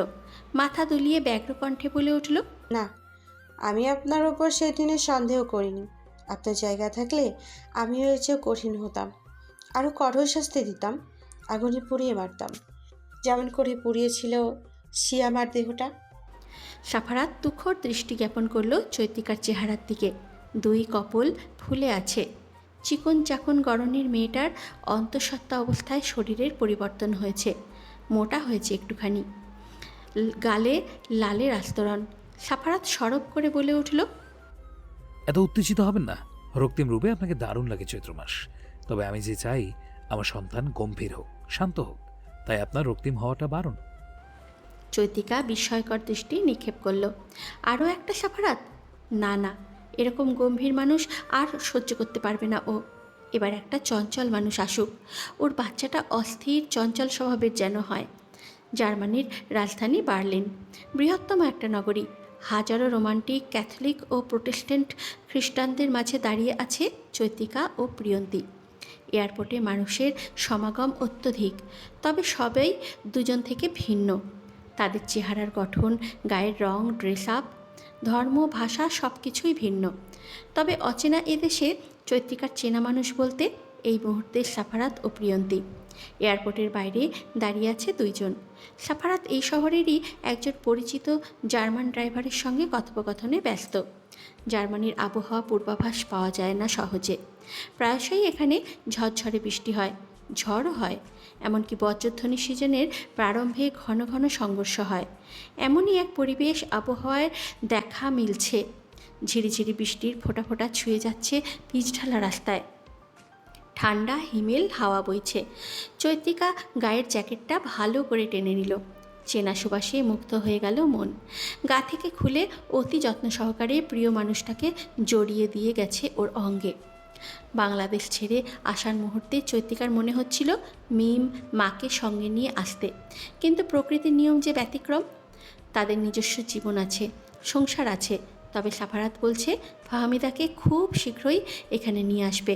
মাথা দুলিয়ে ব্যগ্র কণ্ঠে বলে উঠল, না, আমি আপনার ওপর সেদিনে সন্দেহ করিনি। আপনার জায়গা থাকলে আমিও এর চেয়ে কঠিন হতাম, আরও কঠোর শাস্তি দিতাম, আগুনে পুড়িয়ে মারতাম, যেমন করে পুড়িয়েছিল শিয়ামার দেহটা। সাফারাত তুখর দৃষ্টি জ্ঞাপন করল চৈত্রিকার চেহারার দিকে। দুই কপল ফুলে আছে। চিকন চাকন গড়নের মেয়েটার অন্তঃসত্ত্বা অবস্থায় শরীরের পরিবর্তন হয়েছে, মোটা হয়েছে একটুখানি, গালে লালের আস্তরণ। সাফারাত সরব করে বলে উঠল, এত উত্তেজিত হবেন না। রক্তিম রূপে আপনাকে দারুণ লাগে চৈত্র মাস। তবে আমি যে চাই আমার সন্তান গম্ভীর হোক, শান্ত হোক। তাই আপনার রক্তিম হওয়াটা বারণ। চৈত্রিকা বিস্ময়কর দৃষ্টি নিক্ষেপ করল। আরও একটা সাফারাত? না না, এরকম গম্ভীর মানুষ আর সহ্য করতে পারবে না ও। এবার একটা চঞ্চল মানুষ আসুক। ওর বাচ্চাটা অস্থির চঞ্চল স্বভাবের যেন হয়। জার্মানির রাজধানী বার্লিন, বৃহত্তম একটা নগরী। হাজারো রোমান্টিক ক্যাথলিক ও প্রোটেস্ট্যান্ট খ্রিস্টানদের মাঝে দাঁড়িয়ে আছে চৈত্রিকা ও প্রিয়ন্তী। এয়ারপোর্টে মানুষের সমাগম অত্যধিক, তবে সবাই দুজন থেকে ভিন্ন। তাদের চেহারার গঠন, গায়ের রং, ড্রেস আপ, ধর্ম, ভাষা সব কিছুই ভিন্ন। তবে অচেনা এদেশে চৈত্রিকার চেনা মানুষ বলতে এই মুহূর্তে সাফারাত ও প্রিয়ন্তী। এয়ারপোর্টের বাইরে দাঁড়িয়ে আছে দুইজন। সাফারাত এই শহরেরই একজন পরিচিত জার্মান ড্রাইভারের সঙ্গে কথোপকথনে ব্যস্ত। জার্মানির আবহাওয়া পূর্বাভাস পাওয়া যায় না সহজে। প্রায়শই এখানে ঝরঝরে বৃষ্টি হয়, ঝড়ও হয়। এমনকি বজ্রধ্বনি সিজনের প্রারম্ভে ঘন ঘন সংঘর্ষ হয়। এমনই এক পরিবেশ আবহাওয়ায় দেখা মিলছে। ঝিরিঝিরি বৃষ্টির ফোঁটা ফোঁটা ছুঁয়ে যাচ্ছে পিচঢালা রাস্তায়। ঠান্ডা হিমেল হাওয়া বইছে। চৈত্রিকা গায়ের জ্যাকেটটা ভালো করে টেনে নিল। চেনা সুবাসে মুগ্ধ হয়ে গেল মন। গা থেকে খুলে অতি যত্ন সহকারে প্রিয় মানুষটাকে জড়িয়ে দিয়ে গেছে ওর অঙ্গে। বাংলাদেশ ছেড়ে আসার মুহূর্তে চৈত্রিকার মনে হচ্ছিল মিম মাকে সঙ্গে নিয়ে আসতে। কিন্তু প্রকৃতির নিয়ম যে ব্যতিক্রম। তাদের নিজস্ব জীবন আছে, সংসার আছে। তবে সাফারাত বলছে ফাহমিদাকে খুব শীঘ্রই এখানে নিয়ে আসবে।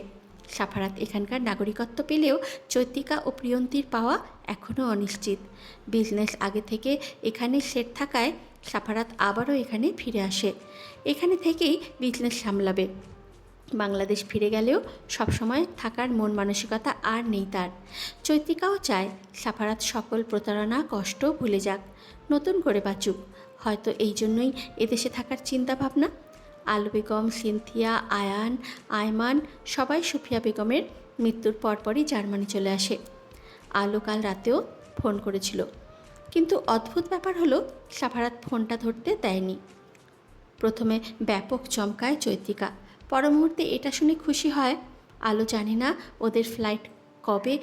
সাফারাত এখানকার নাগরিকত্ব পেলেও চৈত্রিকা ও প্রিয়ন্তীর পাওয়া এখনও অনিশ্চিত। বিজনেস আগে থেকে এখানে সেট থাকায় সাফারাত আবারও এখানে ফিরে আসে। এখানে থেকেই বিজনেস সামলাবে। বাংলাদেশ ফিরে গেলেও সবসময় থাকার মন মানসিকতা আর নেই তার। চৈত্রিকাও চায় সাফারাত সকল প্রতারণা কষ্ট ভুলে যাক, নতুন করে বাঁচুক। হয়তো এই জন্যই এদেশে থাকার চিন্তা ভাবনা। আলু বেগম, সিনথিয়া, আয়ান, আয়মান সবাই সুফিয়া বেগমের মৃত্যুর পরপরই জার্মানি চলে আসে। আলো কাল রাতেও ফোন করেছিল, কিন্তু অদ্ভুত ব্যাপার হলো সাফারাত ফোনটা ধরতে দেয়নি। প্রথমে ব্যাপক চমকায় চৈত্রিকা, পর মুহূর্তে এটা শুনে খুশি হয়। আলো জানে না ওদের ফ্লাইট কবে।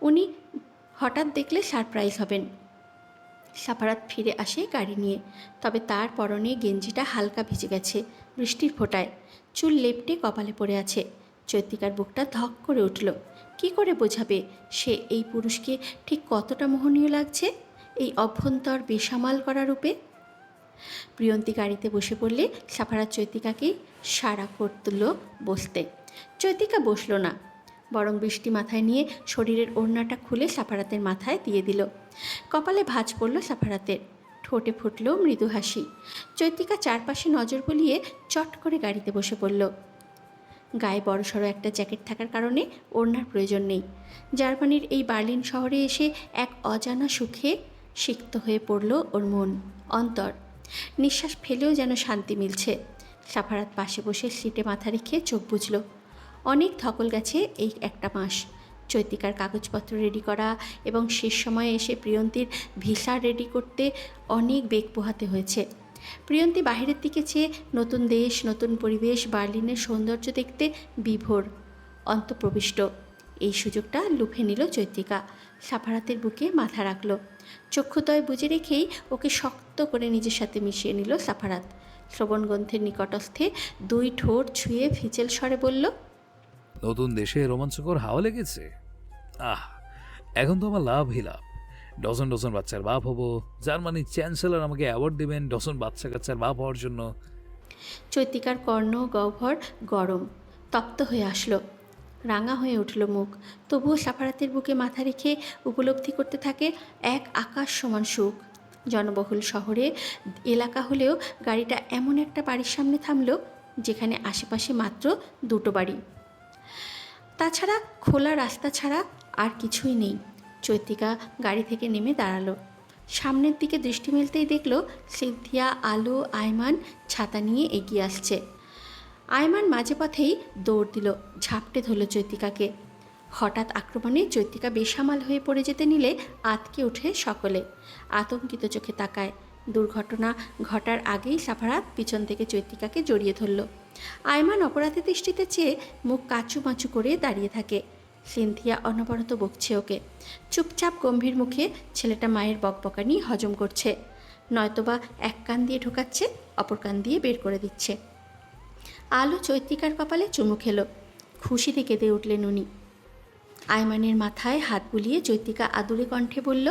উনি হঠাৎ দেখলে সারপ্রাইজ হবেন। সাফারাত ফিরে আসে গাড়ি নিয়ে। তবে তার পরনে গেঞ্জিটা হালকা ভিজে গেছে বৃষ্টির ফোঁটায়। চুল লেপটে কপালে পড়ে আছে। চৈত্রিকার বুকটা ধক করে উঠল। কি করে বোঝাবে সে এই পুরুষকে ঠিক কতটা মোহনীয় লাগছে এই অভ্যন্তর বেসামাল করা রূপে? প্রিয়ন্তী গাড়িতে বসে পড়লে সাফারাত চৈত্রিকাকে সাড়া করতুল বসতে। চৈত্রিকা বসল না, বরং বৃষ্টি মাথায় নিয়ে শরীরের ওড়নাটা খুলে সাফারাতের মাথায় দিয়ে দিল। কপালে ভাঁজ পড়ল সাফারাতের, ঠোঁটে ফুটল মৃদু হাসি। চৈত্রিকা চারপাশে নজর বুলিয়ে চট করে গাড়িতে বসে পড়ল। গায়ে বড়সড় একটা জ্যাকেট থাকার কারণে ওড়নার প্রয়োজন নেই। জার্মানির এই বার্লিন শহরে এসে এক অজানা সুখে সিক্ত হয়ে পড়ল ওর মন, অন্তর। নিঃশ্বাস ফেলেও যেন শান্তি মিলছে। সাফারাত পাশে বসে সিটে মাথা রেখে চোখ বুঝল। অনেক ধকল গেছে এই একটা মাস। চৈত্রিকার কাগজপত্র রেডি করা এবং শেষ সময়ে এসে প্রিয়ন্তীর ভিসা রেডি করতে অনেক বেগ পোহাতে হয়েছে। প্রিয়ন্তী বাহিরের দিকে চেয়ে নতুন দেশ, নতুন পরিবেশ, বার্লিনের সৌন্দর্য দেখতে বিভোর, অন্তঃপ্রবিষ্ট। এই সুযোগটা লুফে নিল চৈত্রিকা। সাফারাতের বুকে মাথা রাখল। চক্ষুদয় বুজে রেখেই ওকে শক্ত করে নিজের সাথে মিশিয়ে নিল সাফারাত। শ্রবণগ্রন্থের নিকটস্থে 2 ঠোঁট ছুঁয়ে ফিচেল স্বরে বলল, নতুন দেশে রোমাঞ্চকর হাওয়া লেগেছে। আহ, এখন তো আমার লাভই লাভ। ডজন ডজন বাচ্চার বাপ হব। জার্মানির চ্যান্সেলর আমাকে অ্যাওয়ার্ড দেবেন ডজন বাচ্চা কাচ্চার বাপ হওয়ার জন্য। চৈতিকার কর্ণ গহ্বর গরম, তপ্ত হয়ে আসলো, রাঙা হয়ে উঠল মুখ। তবুও সাফারাতের বুকে মাথা রেখে উপলব্ধি করতে থাকে এক আকাশ সমান সুখ। জনবহুল শহরে এলাকা হলেও গাড়িটা এমন একটা বাড়ির সামনে থামলো যেখানে আশেপাশে মাত্র 2টো বাড়ি, তাছাড়া খোলা রাস্তা ছাড়া আর কিছুই নেই। চৈতিকা গাড়ি থেকে নেমে দাঁড়ালো। সামনের দিকে দৃষ্টি মেলতেই দেখল সিনথিয়া, আলো, আয়মান ছাতা নিয়ে এগিয়ে আসছে। আয়মান মাঝে পথেই দৌড় দিল, ঝাপটে ধরল চৈতিকাকে। হঠাৎ আক্রমণে চৈতিকা বেসামাল হয়ে পড়ে যেতে নিলে আতকে ওঠে সকলে। আতঙ্কিত চোখে তাকায়। দুর্ঘটনা ঘটার আগেই সাফারাত পিছন থেকে চৈতিকাকে জড়িয়ে ধরল। আয়মান অপরাধী দৃষ্টিতে চেয়ে মুখ কাচুমাচু করে দাঁড়িয়ে থাকে। সিনথিয়া অনবরত বকছে ওকে। চুপচাপ গম্ভীর মুখে ছেলেটা মায়ের বকবকানি হজম করছে, নয়তোবা এক কান দিয়ে ঢোকাচ্ছে, অপর কান দিয়ে বের করে দিচ্ছে। আলো চৈতিকার কপালে চুমু খেলো। খুশিতে কেঁদে উঠলেন উনি। আয়মানের মাথায় হাত বুলিয়ে চৈতিকা আদুরে কণ্ঠে বলল,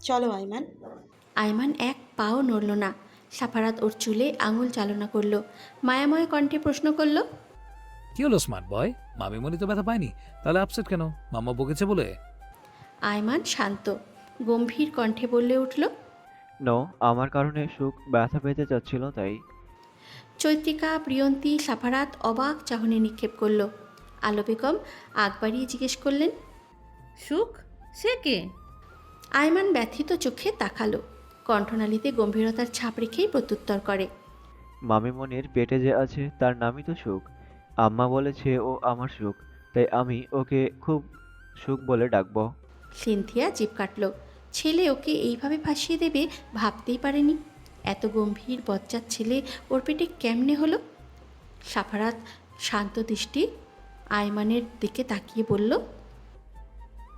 চলো আইমান। আয়মান এক পাও নড়ল না। সাফারাত ওর চুলে আঙুল চালনা করলো। মায়াময় কণ্ঠে প্রশ্ন করল, কি হলো স্মার্ট বয়? মামিমণি তো ব্যথা পায়নি, তাহলে আপসেট কেন? মামা বকেছে বলে? আয়মান শান্ত গম্ভীর কণ্ঠে বললে উঠল, নো, আমার কারণে সুখ ব্যথা পেতে চাচ্ছিল তাই। চৈত্রিকা, প্রিয়ন্তী, সাফারাত অবাক চাহনি নিক্ষেপ করল। আলো বেগম আগ বাড়িয়ে জিজ্ঞেস করলেন, সুখ? সে কে? আয়মান ব্যথিত চোখে তাকালো। কণ্ঠনালীতে গম্ভীরতার ছাপ রেখেই প্রত্যুত্তর করে, মামিমণির পেটে যে আছে তার নামই তো সুখ। আম্মা বলেছে ও আমার সুখ, তাই আমি ওকে খুব সুখ বলে ডাকবো। সিনথিয়া জিভ কাটল। ছেলে ওকে এইভাবে ভাসিয়ে দেবে ভাবতেই পারেনি। এত গম্ভীর বজ্জাত ছেলে ওর পেটে কেমনে হলো? সাফারাত শান্ত দৃষ্টি আয়মানের দিকে তাকিয়ে বলল,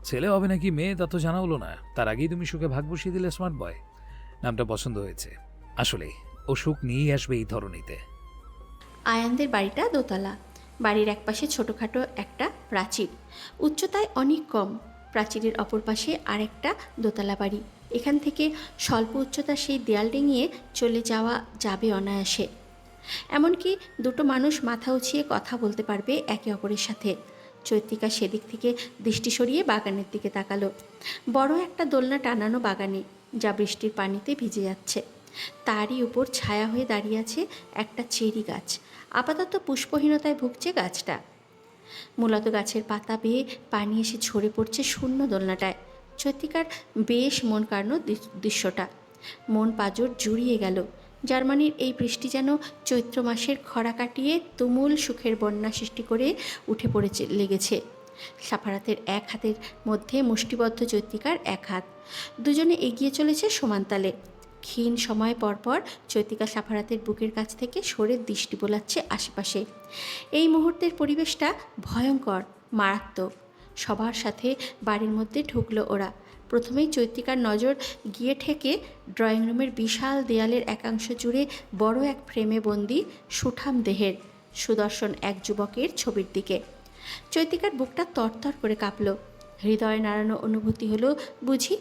ছেলে হবে নাকি মেয়ে তা তো জানা হলো না, তার আগেই তুমি সুখে ভাগ বসিয়ে দিলে স্মার্ট বয়। নামটা পছন্দ হয়েছে। আসলে ও সুখ নিয়েই আসবে এই ধরনীতে। আয়ানদের বাড়িটা দোতলা। বাড়ির একপাশে ছোটোখাটো একটা প্রাচীর, উচ্চতায় অনেক কম। প্রাচীরের অপর পাশে আরেকটা দোতলা বাড়ি। এখান থেকে স্বল্প উচ্চতার সেই দেয়াল ডিঙিয়ে চলে যাওয়া যাবে অনায়াসে। এমনকি 2টো মানুষ মাথা উঁচিয়ে কথা বলতে পারবে একে অপরের সাথে। চৈত্রিকা সেদিক থেকে দৃষ্টি সরিয়ে বাগানের দিকে তাকালো। বড় একটা দোলনা টানানো বাগানে, যা বৃষ্টির পানিতে ভিজে যাচ্ছে। তারই উপর ছায়া হয়ে দাঁড়িয়ে আছে একটা চেরি গাছ। আপাতত পুষ্পহীনতায় ভুগছে গাছটা। মূলত গাছের পাতা বেয়ে পানি এসে ঝরে পড়ছে শূন্য দোলনাটায়। চৈত্রিকার বেশ মন কাড়ল দৃশ্যটা। মন পাঁজর জুড়িয়ে গেল। জার্মানির এই বৃষ্টি যেন চৈত্র মাসের খরা কাটিয়ে তুমুল সুখের বন্যা সৃষ্টি করে উঠে পড়েছে লেগেছে। সাফারাতের এক হাতের মধ্যে মুষ্টিবদ্ধ চৈত্রিকার এক হাত। দুজনে এগিয়ে চলেছে সমানতালে। ক্ষীণ সময় পরপর চৈত্রিকা সাফারাতের বুকের কাছ থেকে সরে দৃষ্টি বোলাচ্ছে আশেপাশে। এই মুহূর্তের পরিবেশটা ভয়ঙ্কর, মারাত্মক। সবার সাথে বাড়ির মধ্যে ঢুকলো ওরা। প্রথমেই চৈত্রিকার নজর গিয়ে ঠেকে ড্রয়িং রুমের বিশাল দেয়ালের একাংশ জুড়ে বড় এক ফ্রেমে বন্দি সুঠাম দেহের সুদর্শন এক যুবকের ছবির দিকে। চৈত্রিকার বুকটা তরতর করে কাঁপল। হৃদয় নাড়ানো অনুভূতি হলো বুঝি।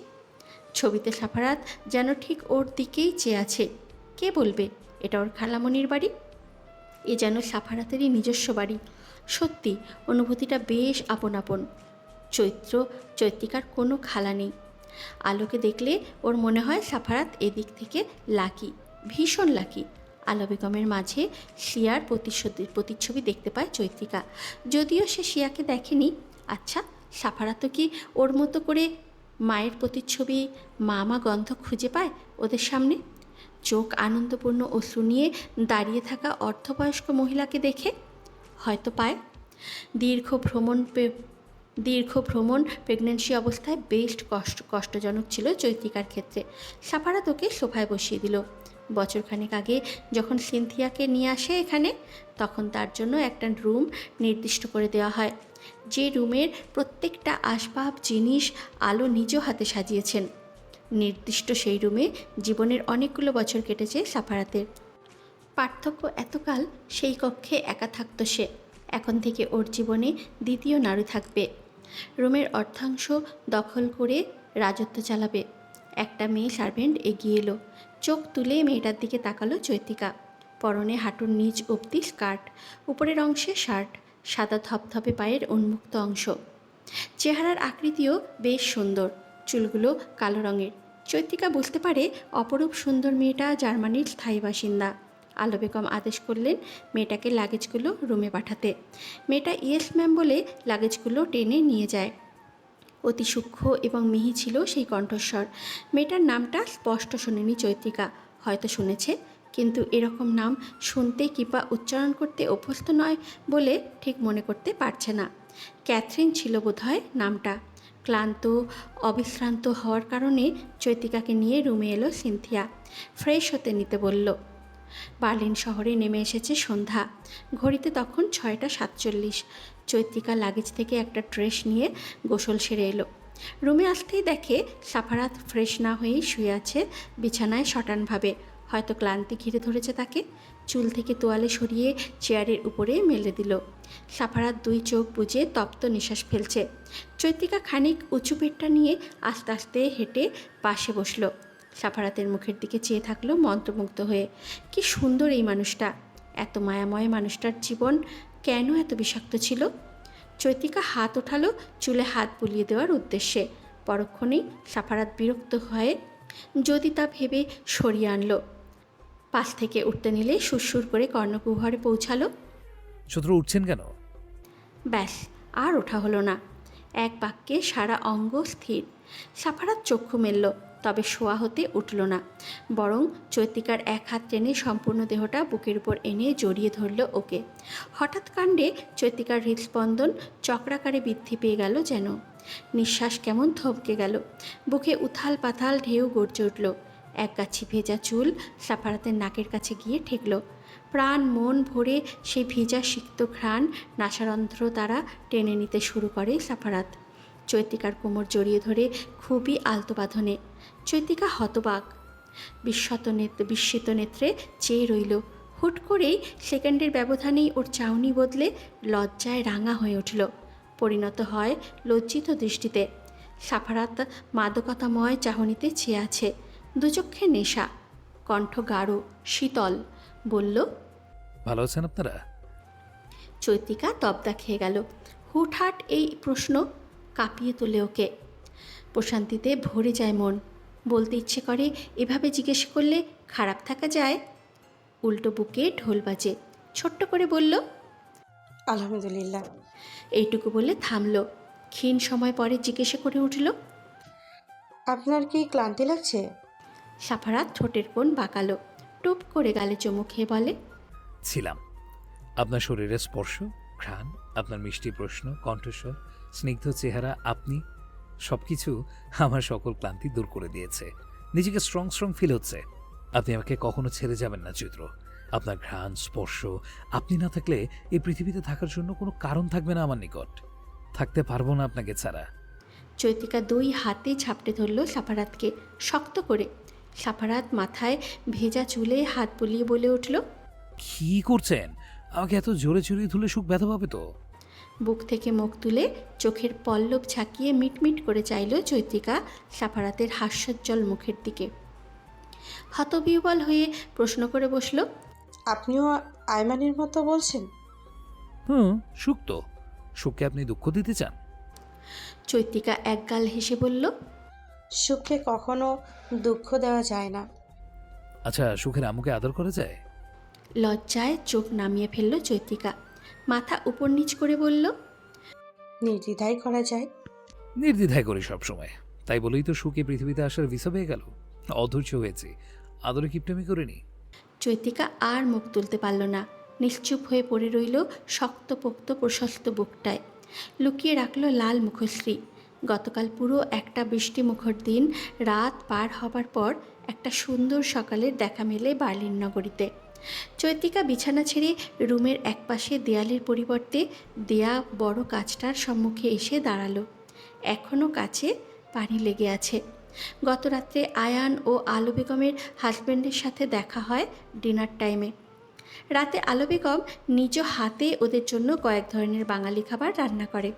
ছবিতে সাফারাত যেন ঠিক ওর দিকেই চেয়ে আছে। কে বলবে এটা ওর খালামণির বাড়ি? এ যেন সাফারাতেরই নিজস্ব বাড়ি। সত্যি অনুভূতিটা বেশ আপন আপন। চৈত্রিকার কোনো খালা নেই। আলোকে দেখলে ওর মনে হয় সাফারাত এদিক থেকে লাকি, ভীষণ লাকি। আলো বেগমের মাঝে শিয়ার প্রতিচ্ছবি দেখতে পায় চৈত্রিকা। যদিও সে শিয়াকে দেখেনি। আচ্ছা, সাফারাতও কি ওর মতো করে মায়ের প্রতিচ্ছবি, মামা গন্ধ খুঁজে পায় ওদের সামনে? চোখ আনন্দপূর্ণ অশ্রু নিয়ে দাঁড়িয়ে থাকা অর্ধবয়স্ক মহিলাকে দেখে হয়তো পায়। দীর্ঘ ভ্রমণ প্রেগন্যান্সি অবস্থায় বেশ কষ্টজনক ছিল চৈত্রিকার ক্ষেত্রে। সাফারাত ওকে সোফায় বসিয়ে দিল। বছরখানেক আগে যখন সিনথিয়াকে নিয়ে আসে এখানে, তখন তার জন্য একটা রুম নির্দিষ্ট করে দেওয়া হয়, যে রুমের প্রত্যেকটা আসবাব জিনিস আলো নিজ হাতে সাজিয়েছেন। নির্দিষ্ট সেই রুমে জীবনের অনেকগুলো বছর কেটেছে সাফারাতের। পার্থক্য এতকাল সেই কক্ষে একা থাকতো সে, এখন থেকে ওর জীবনে দ্বিতীয় নারী থাকবে। রুমের অর্ধাংশ দখল করে রাজত্ব চালাবে। একটা মেয়ে সার্ভেন্ট এগিয়ে এলো। চোখ তুলে মেয়েটার দিকে তাকালো চৈতিকা। পরনে হাঁটুর নিচ অবধি স্কার্ট, উপরের অংশে শার্ট, সাদা ধপধপে পায়ের উন্মুক্ত অংশ। চেহারার আকৃতিও বেশ সুন্দর, চুলগুলো কালো রঙের। চৈতিকা বুঝতে পারে অপরূপ সুন্দর মেয়েটা জার্মানির স্থায়ী বাসিন্দা। আলো বেগম আদেশ করলেন মেয়েটাকে লাগেজগুলো রুমে পাঠাতে। মেয়েটা ইয়েস ম্যাম বলে লাগেজগুলো টেনে নিয়ে যায়। অতি সূক্ষ্ম এবং মিহি ছিল সেই কণ্ঠস্বর। মেয়েটার নামটা স্পষ্ট শোনেনি চৈত্রিকা, হয়তো শুনেছে, কিন্তু এরকম নাম শুনতে কিংবা উচ্চারণ করতে অভ্যস্ত নয় বলে ঠিক মনে করতে পারছে না। ক্যাথরিন ছিল বোধহয় নামটা। ক্লান্ত অবিশ্রান্ত হওয়ার কারণে চৈত্রিকাকে নিয়ে রুমে এলো সিনথিয়া। ফ্রেশ হতে নিতে বলল। বার্লিন শহরে নেমে এসেছে সন্ধ্যা। ঘড়িতে তখন 6:47। চৈত্রিকা লাগেজ থেকে একটা ড্রেস নিয়ে গোসল সেরে এলো। রুমে আসতেই দেখে সাফারাত ফ্রেশ না হয়েই শুয়ে আছে বিছানায় শটানভাবে। হয়তো ক্লান্তি ঘিরে ধরেছে তাকে। চুল থেকে তোয়ালে সরিয়ে চেয়ারের উপরে মেলে দিল। সাফারাত 2 চোখ বুজে তপ্ত নিঃশ্বাস ফেলছে। চৈত্রিকা খানিক উঁচু পেটটা নিয়ে আস্তে আস্তে হেঁটে পাশে বসলো। সাফারাতের মুখের দিকে চেয়ে থাকলো মন্ত্রমুগ্ধ হয়ে। কি সুন্দর এই মানুষটা! এত মায়াময় মানুষটার জীবন কেন এত বিষাক্ত ছিল? চৈত্রিকা হাত ওঠালো চুলে হাত বুলিয়ে দেওয়ার উদ্দেশ্যে। পরক্ষণেই সাফারাত বিরক্ত হয়ে যদি তা ভেবে সরিয়ে আনলো। পাশ থেকে উঠতে নিলে সুরসুর করে কর্ণকুহরে পৌঁছালো। শত্রু উঠছেন কেন? ব্যাস, আর ওঠা হলো না। এক বাক্যে সারা অঙ্গ স্থির। সাফারাত চক্ষু মেলল, তবে শোয়া হতে উঠল না। বরং চৈত্রিকার এক হাত টেনে সম্পূর্ণ দেহটা বুকের উপর এনে জড়িয়ে ধরল ওকে। হঠাৎ কাণ্ডে চৈত্রিকার হৃদস্পন্দন চক্রাকারে বৃদ্ধি পেয়ে গেল যেন। নিঃশ্বাস কেমন থমকে গেল। বুকে উথাল পাথাল ঢেউ গর্জে উঠল। একগাছি ভেজা চুল সাফারাতের নাকের কাছে গিয়ে ঠেকল। প্রাণ মন ভরে সেই ভেজা সিক্ত ঘ্রাণ নাসারন্ধ্র তারা টেনে নিতে শুরু করে সাফারাত। চৈত্রিকার কোমর জড়িয়ে ধরে খুবই আলতো বাঁধনে। চৈত্রিকা হতবাক, বিস্মিত নেত্রে চেয়ে রইল। হুট করেই সেকেন্ডের ব্যবধানেই ওর চাউনি বদলে লজ্জায় রাঙা হয়ে উঠল, পরিণত হয় লজ্জিত দৃষ্টিতে। সাফারাত মাদকতাময় চাহনিতে চেয়ে আছে। দুচক্ষে নেশা, কণ্ঠ গাঢ় শীতল। বলল, ভালো আছেন আপনারা? চৈত্রিকা তবদা খেয়ে গেল। হুটহাট এই প্রশ্ন কাঁপিয়ে তোলে ওকে। প্রশান্তিতে ভরে যায় মন। বলতে ইচ্ছে করে, এভাবে জিজ্ঞেস করলে খারাপ থাকা যায়? উল্টো বুকে ঢোল বাজে। ছোট্ট করে বলল, আলহামদুলিল্লাহ। এইটুকু বলে থামল। ক্ষীণ সময় পরে জিজ্ঞেস করে উঠল, আপনার কি ক্লান্তি লাগছে? সাফারাত ঠোঁটের কোণ বাঁকালো। টুপ করে গালে চুমু খেয়ে বলে, ছিলাম। আপনার শরীরের স্পর্শ, ঘ্রাণ, আপনার মিষ্টি প্রশ্ন, কণ্ঠস্বর, স্নিগ্ধ চেহারা, আপনি সবকিছু আমার সকল ক্লান্তি দূর করে দিয়েছে। নিজেকে স্ট্রং ফিল হচ্ছে। আপনি আমাকে কখনো ছেড়ে যাবেন না চৈত্র। আপনার ঘ্রাণ, স্পর্শ, আপনি না থাকলে এই পৃথিবীতে থাকার জন্য কোনো কারণ থাকবে না আমার নিকট। থাকতে পারবো না আপনাকে ছাড়া। চৈত্রিকা 2 হাতে ঝাপটে ধরল সাফারাতকে শক্ত করে। সাফারাত মাথায় ভেজা চুলে হাত বুলিয়ে বলে উঠল, কি করছেন? আমাকে এত জোরে জড়িয়ে ধুলে সুখ ব্যথা পাবে তো? বুক থেকে মুখ তুলে চোখের পল্লব ঝাঁকিয়ে মিটমিট করে চাইল চৈত্রিকা সাফারাতের হাস্যোজ্জ্বল মুখের দিকে। হতবিহ্বল হয়ে প্রশ্ন করে বসল, আপনিও আয়মানের মতো বলছেন? সুখ তো। সুখকে আপনি দুঃখ দিতে চান? চৈত্রিকা একগাল হেসে বলল, সুখকে কখনো দুঃখ দেওয়া যায় না। আচ্ছা, সুখের আম্মুকে আদর করা যায়? লজ্জায় চোখ নামিয়ে ফেলল চৈত্রিকা। মাথা উপর নিচ করে বলল, নির্দ্বিধায় করা যায়। নির্দ্বিধায় করি সবসময়। তাই বলেই তো সুখে পৃথিবীতে আসার ভিসা পেয়ে গেল। অধৈর্য হয়েছে, আদরে কিপটামি করিনি। চৈত্রিকা আর মুখ তুলতে পারল না। নিশ্চুপ হয়ে পড়ে রইল শক্তপোক্ত প্রশস্ত বুকটায়। লুকিয়ে রাখল লাল মুখশ্রী। গতকাল পুরো একটা বৃষ্টিমুখর দিন রাত পার হবার পর একটা সুন্দর সকালের দেখা মেলে বার্লিন নগরীতে। চৈত্রিকা বিছানা ছেড়ে রুমের একপাশে দেয়ালের পরিবর্তে দেয়া বড় কাচটার সম্মুখে এসে দাঁড়ালো। এখনও কাছে পানি লেগে আছে। গত রাত্রে আয়ান ও আলো বেগমের হাজব্যান্ডের সাথে দেখা হয় ডিনার টাইমে। রাতে আলো বেগম নিজ হাতে ওদের জন্য কয়েক ধরনের বাঙালি খাবার রান্না করে।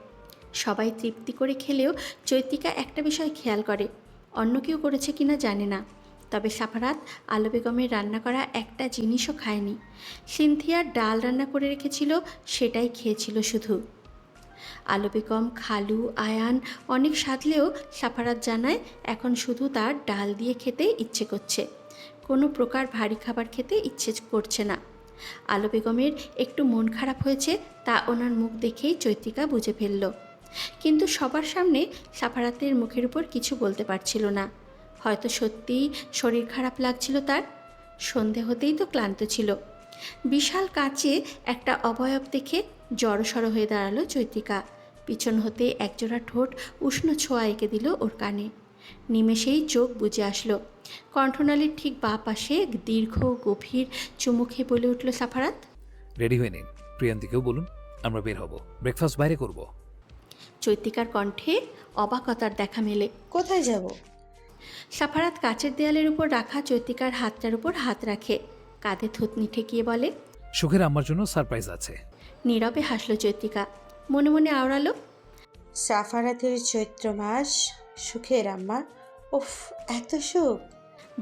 সবাই তৃপ্তি করে খেলেও চৈত্রিকা একটা বিষয় খেয়াল করে, অন্য কেউ করেছে কিনা জানে না। তবে সাফারাত আলো বেগমের রান্না করা একটা জিনিসও খায়নি। সিনথিয়ার ডাল রান্না করে রেখেছিল, সেটাই খেয়েছিল শুধু। আলো বেগম, খালু, আয়ান অনেক সাধলেও সাফারাত জানায় এখন শুধু তার ডাল দিয়ে খেতে ইচ্ছে করছে, কোনো প্রকার ভারী খাবার খেতে ইচ্ছে করছে না। আলো বেগমের একটু মন খারাপ হয়েছে, তা ওনার মুখ দেখেই চৈত্রিকা বুঝে ফেলল। কিন্তু সবার সামনে সাফারাতের মুখের উপর কিছু বলতে পারছিল না। হয়তো সত্যিই শরীর খারাপ লাগছিল তার। সন্ধে হতেই তো ক্লান্ত ছিল। বিশাল কাচে একটা অবয়ব দেখে জড়সড় হয়ে দাঁড়ালো চৈত্রিকা। পিছন হতে একজোড়া ঠোঁট উষ্ণ ছোঁয়া এঁকে দিল ওর কানে। নিমেষেই চোখ বুজে আসলো। কণ্ঠনালীর ঠিক বাঁ পাশে দীর্ঘ গভীর চুমু খেয়ে বলে উঠল সাফারাত, রেডি হয়ে নিন, প্রিয়ন্তীকেও বলুন, আমরা বের হব, ব্রেকফাস্ট বাইরে করব। চৈত্রিকার কণ্ঠে অবাকতার দেখা মেলে। কোথায় যাব? সাফারাত কাচের দেয়ালের উপর রাখা চৈত্রিকার হাতটার উপর হাত রাখে, কাঁধে থুতনি ঠেকিয়ে বলে, সুখের আম্মার জন্য সারপ্রাইজ আছে। নীরবে হাসল চৈত্রিকা, মনে মনে আওড়ালো, সাফারাতের চৈত্র মাস, সুখের আম্মা, উফ এত সুখ।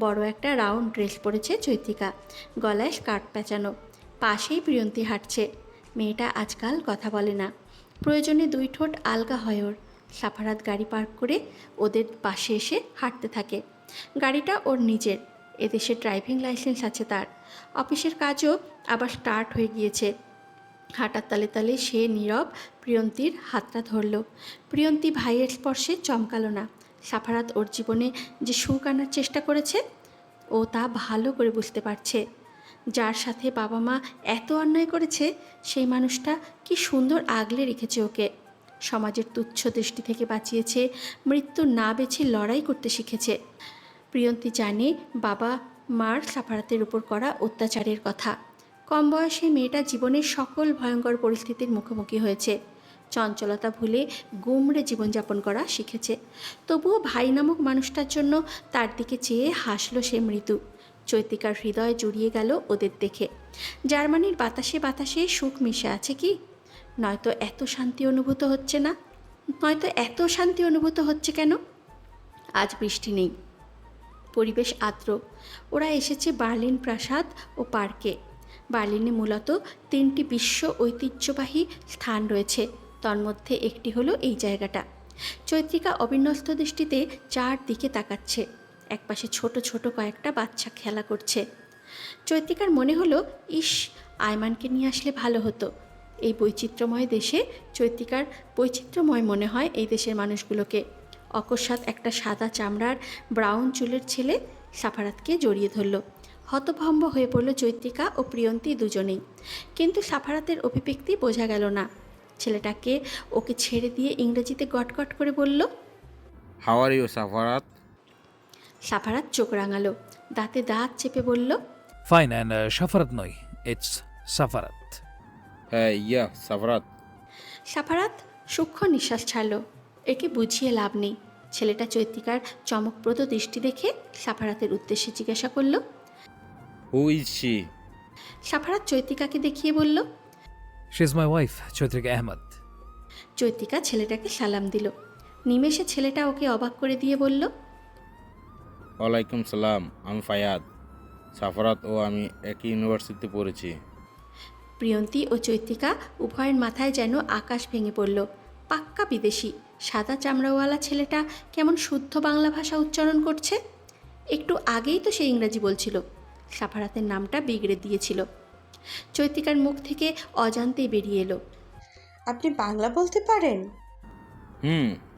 বড় একটা রাউন্ড ড্রেস পরেছে চৈত্রিকা, গলায় স্কার্ট পেঁচানো। পাশেই প্রিয়ন্তী হাঁটছে। মেয়েটা আজকাল কথা বলে না, প্রয়োজনে দুই ঠোঁট আলগা হয় ওর। সাফারাত গাড়ি পার্ক করে ওদের পাশে এসে হাঁটতে থাকে। গাড়িটা ওর নিজের, এদেশে ড্রাইভিং লাইসেন্স আছে তার। অফিসের কাজও আবার স্টার্ট হয়ে গিয়েছে। হাঁটার তালে তালে সে নীরব প্রিয়ন্তীর হাতটা ধরল। প্রিয়ন্তী ভাইয়ের স্পর্শে চমকালো না। সাফারাত ওর জীবনে যে সুখ আনার চেষ্টা করেছে ও তা ভালো করে বুঝতে পারছে। যার সাথে বাবা মা এত অন্যায় করেছে সেই মানুষটা কি সুন্দর আগলে রেখেছে ওকে। সমাজের তুচ্ছ দৃষ্টি থেকে বাঁচিয়েছে, মৃত্যু না বেছে লড়াই করতে শিখেছে। প্রিয়ন্তী জানে বাবা মার সাফারাতের উপর করা অত্যাচারের কথা। কম বয়সে মেয়েটা জীবনের সকল ভয়ঙ্কর পরিস্থিতির মুখোমুখি হয়েছে। চঞ্চলতা ভুলে গুমড়ে জীবনযাপন করা শিখেছে। তবুও ভাই নামক মানুষটার জন্য তার দিকে চেয়ে হাসল সে মৃদু। চৈত্রিকার হৃদয় জুড়িয়ে গেল ওদের দেখে। জার্মানির বাতাসে বাতাসে সুখ মিশে আছে কি? নয়তো এত শান্তি অনুভূত হচ্ছে না? নয়তো এত শান্তি অনুভূত হচ্ছে কেন? আজ বৃষ্টি নেই, পরিবেশ আর্দ্র। ওরা এসেছে বার্লিন প্রাসাদ ও পার্কে। বার্লিনে মূলত 3টি বিশ্ব ঐতিহ্যবাহী স্থান রয়েছে, তন্মধ্যে একটি হলো এই জায়গাটা। চৈত্রিকা অবিন্যস্ত দৃষ্টিতে চারদিকে তাকাচ্ছে। একপাশে ছোট ছোট কয়েকটা বাচ্চা খেলা করছে। চৈত্রিকার মনে হলো, ইস, আয়মানকে নিয়ে আসলে ভালো হতো। এই বৈচিত্র্যময় দেশে চৈত্রিকার বৈচিত্র্যময় মনে হয় এই দেশের মানুষগুলোকে। অকস্মাৎ একটা সাদা চামড়ার ব্রাউন চুলের ছেলে সাফারাতকে জড়িয়ে ধরল। হতভম্ব হয়ে পড়ল চৈত্রিকা ও প্রিয়ন্তী দুজনেই। কিন্তু সাফারাতের অভিব্যক্তি বোঝা গেল না। ছেলেটাকে ওকে ছেড়ে দিয়ে ইংরেজিতে গটগট করে বলল, হাউ আর ইউ সাফারাত? সাফারাত চোখ রাঙালো, দাঁতে দাঁত চেপে বলল, ফাইন, অ্যান্ড সাফারাত নয়, ইটস সাফারাত। হ্যাঁ, ইয়া সাফারাত। সাফারাত সূক্ষ্ম নিঃশ্বাস ছাড়ল। একে বুঝিয়ে লাভ নেই। ছেলেটা চৈত্রিকার চমকপ্রদ দৃষ্টি দেখে সাফারাতের উদ্দেশ্যে জিজ্ঞাসা করল, হু ইজ শি? সাফারাত চৈত্রিকাকে দেখিয়ে বলল, she is my wife, Chaitrika Ahmed. Chaitrika ছেলেটাকে সালাম দিল। নিমেষে ছেলেটা ওকে অবাক করে দিয়ে বলল, ওয়ালাইকুম সালাম, আমি ফায়াদ। সাফারাত ও আমি একই ইউনিভার্সিটিতে পড়েছি। প্রিয়ন্তী ও চৈত্রিকা উভয়ের মাথায় যেন আকাশ ভেঙে পড়ল। পাক্কা বিদেশি, সাদা চামড়াওয়ালা ছেলেটা কেমন শুদ্ধ বাংলা ভাষা উচ্চারণ করছে। একটু আগেই তো সে ইংরাজি বলছিল। সাফারাতের নামটা বিগড়ে দিয়েছিল। চৈত্রিকার মুখ থেকে অজান্তেই বেরিয়ে এলো, আপনি বাংলা বলতে পারেন?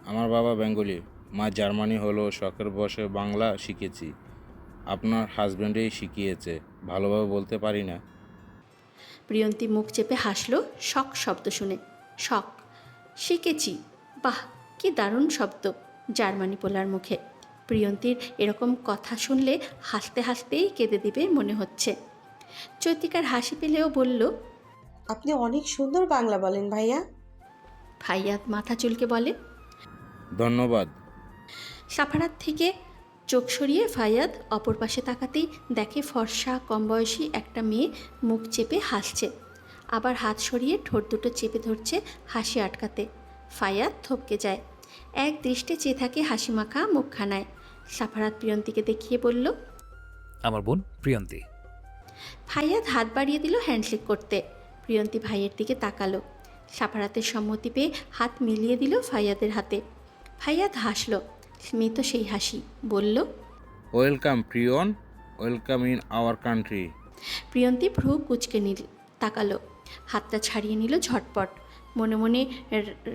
আমার বাবা বেঙ্গলি, মা জার্মানি, হলো শখের বসে বাংলা শিখেছি। আপনার হাজব্যান্ডেই শিখিয়েছে, ভালোভাবে বলতে পারি না। প্রিয়ন্তী মুখ চেপে হাসল শখ শব্দ শুনে। শখ, শিখেছি, বাহ কি দারুণ শব্দ জার্মানি পোলার মুখে। প্রিয়ন্তীর এরকম কথা শুনলে হাসতে হাসতেই কেঁদে দিবে মনে হচ্ছে। চৈত্রিকার হাসি পেলেও বলল, আপনি অনেক সুন্দর বাংলা বলেন ভাইয়া। ফাইয়াদ মাথা চুলকে বলে, ধন্যবাদ। সাফারাত থেকে চোখ সরিয়ে ফায়াদ অপর পাশে তাকাতেই দেখে ফর্সা কমবয়সী একটা মেয়ে মুখ চেপে হাসছে, আবার হাত সরিয়ে ঠোঁট দুটো চেপে ধরছে হাসি আটকাতে। ফায়াদ থপকে যায়, এক দৃষ্টে চেয়ে থাকে হাসিমাখা মুখখানায়। সাফারাত প্রিয়ন্তীকে দেখিয়ে বলল, আমার বোন প্রিয়ন্তী। ফায়াদ হাত বাড়িয়ে দিল হ্যান্ডশেক করতে। প্রিয়ন্তী ভাইয়ের দিকে তাকালো, সাফারাতের সম্মতি পেয়ে হাত মিলিয়ে দিল ফায়াদের হাতে। ফায়াদ হাসল, স্মিত সেই হাসি, বলল, welcome Priyon, welcome in our country. Priyanti ভ্রু কুচকে তাকালো, হাতটা ছাড়িয়ে নিল ঝটপট, মনে মনে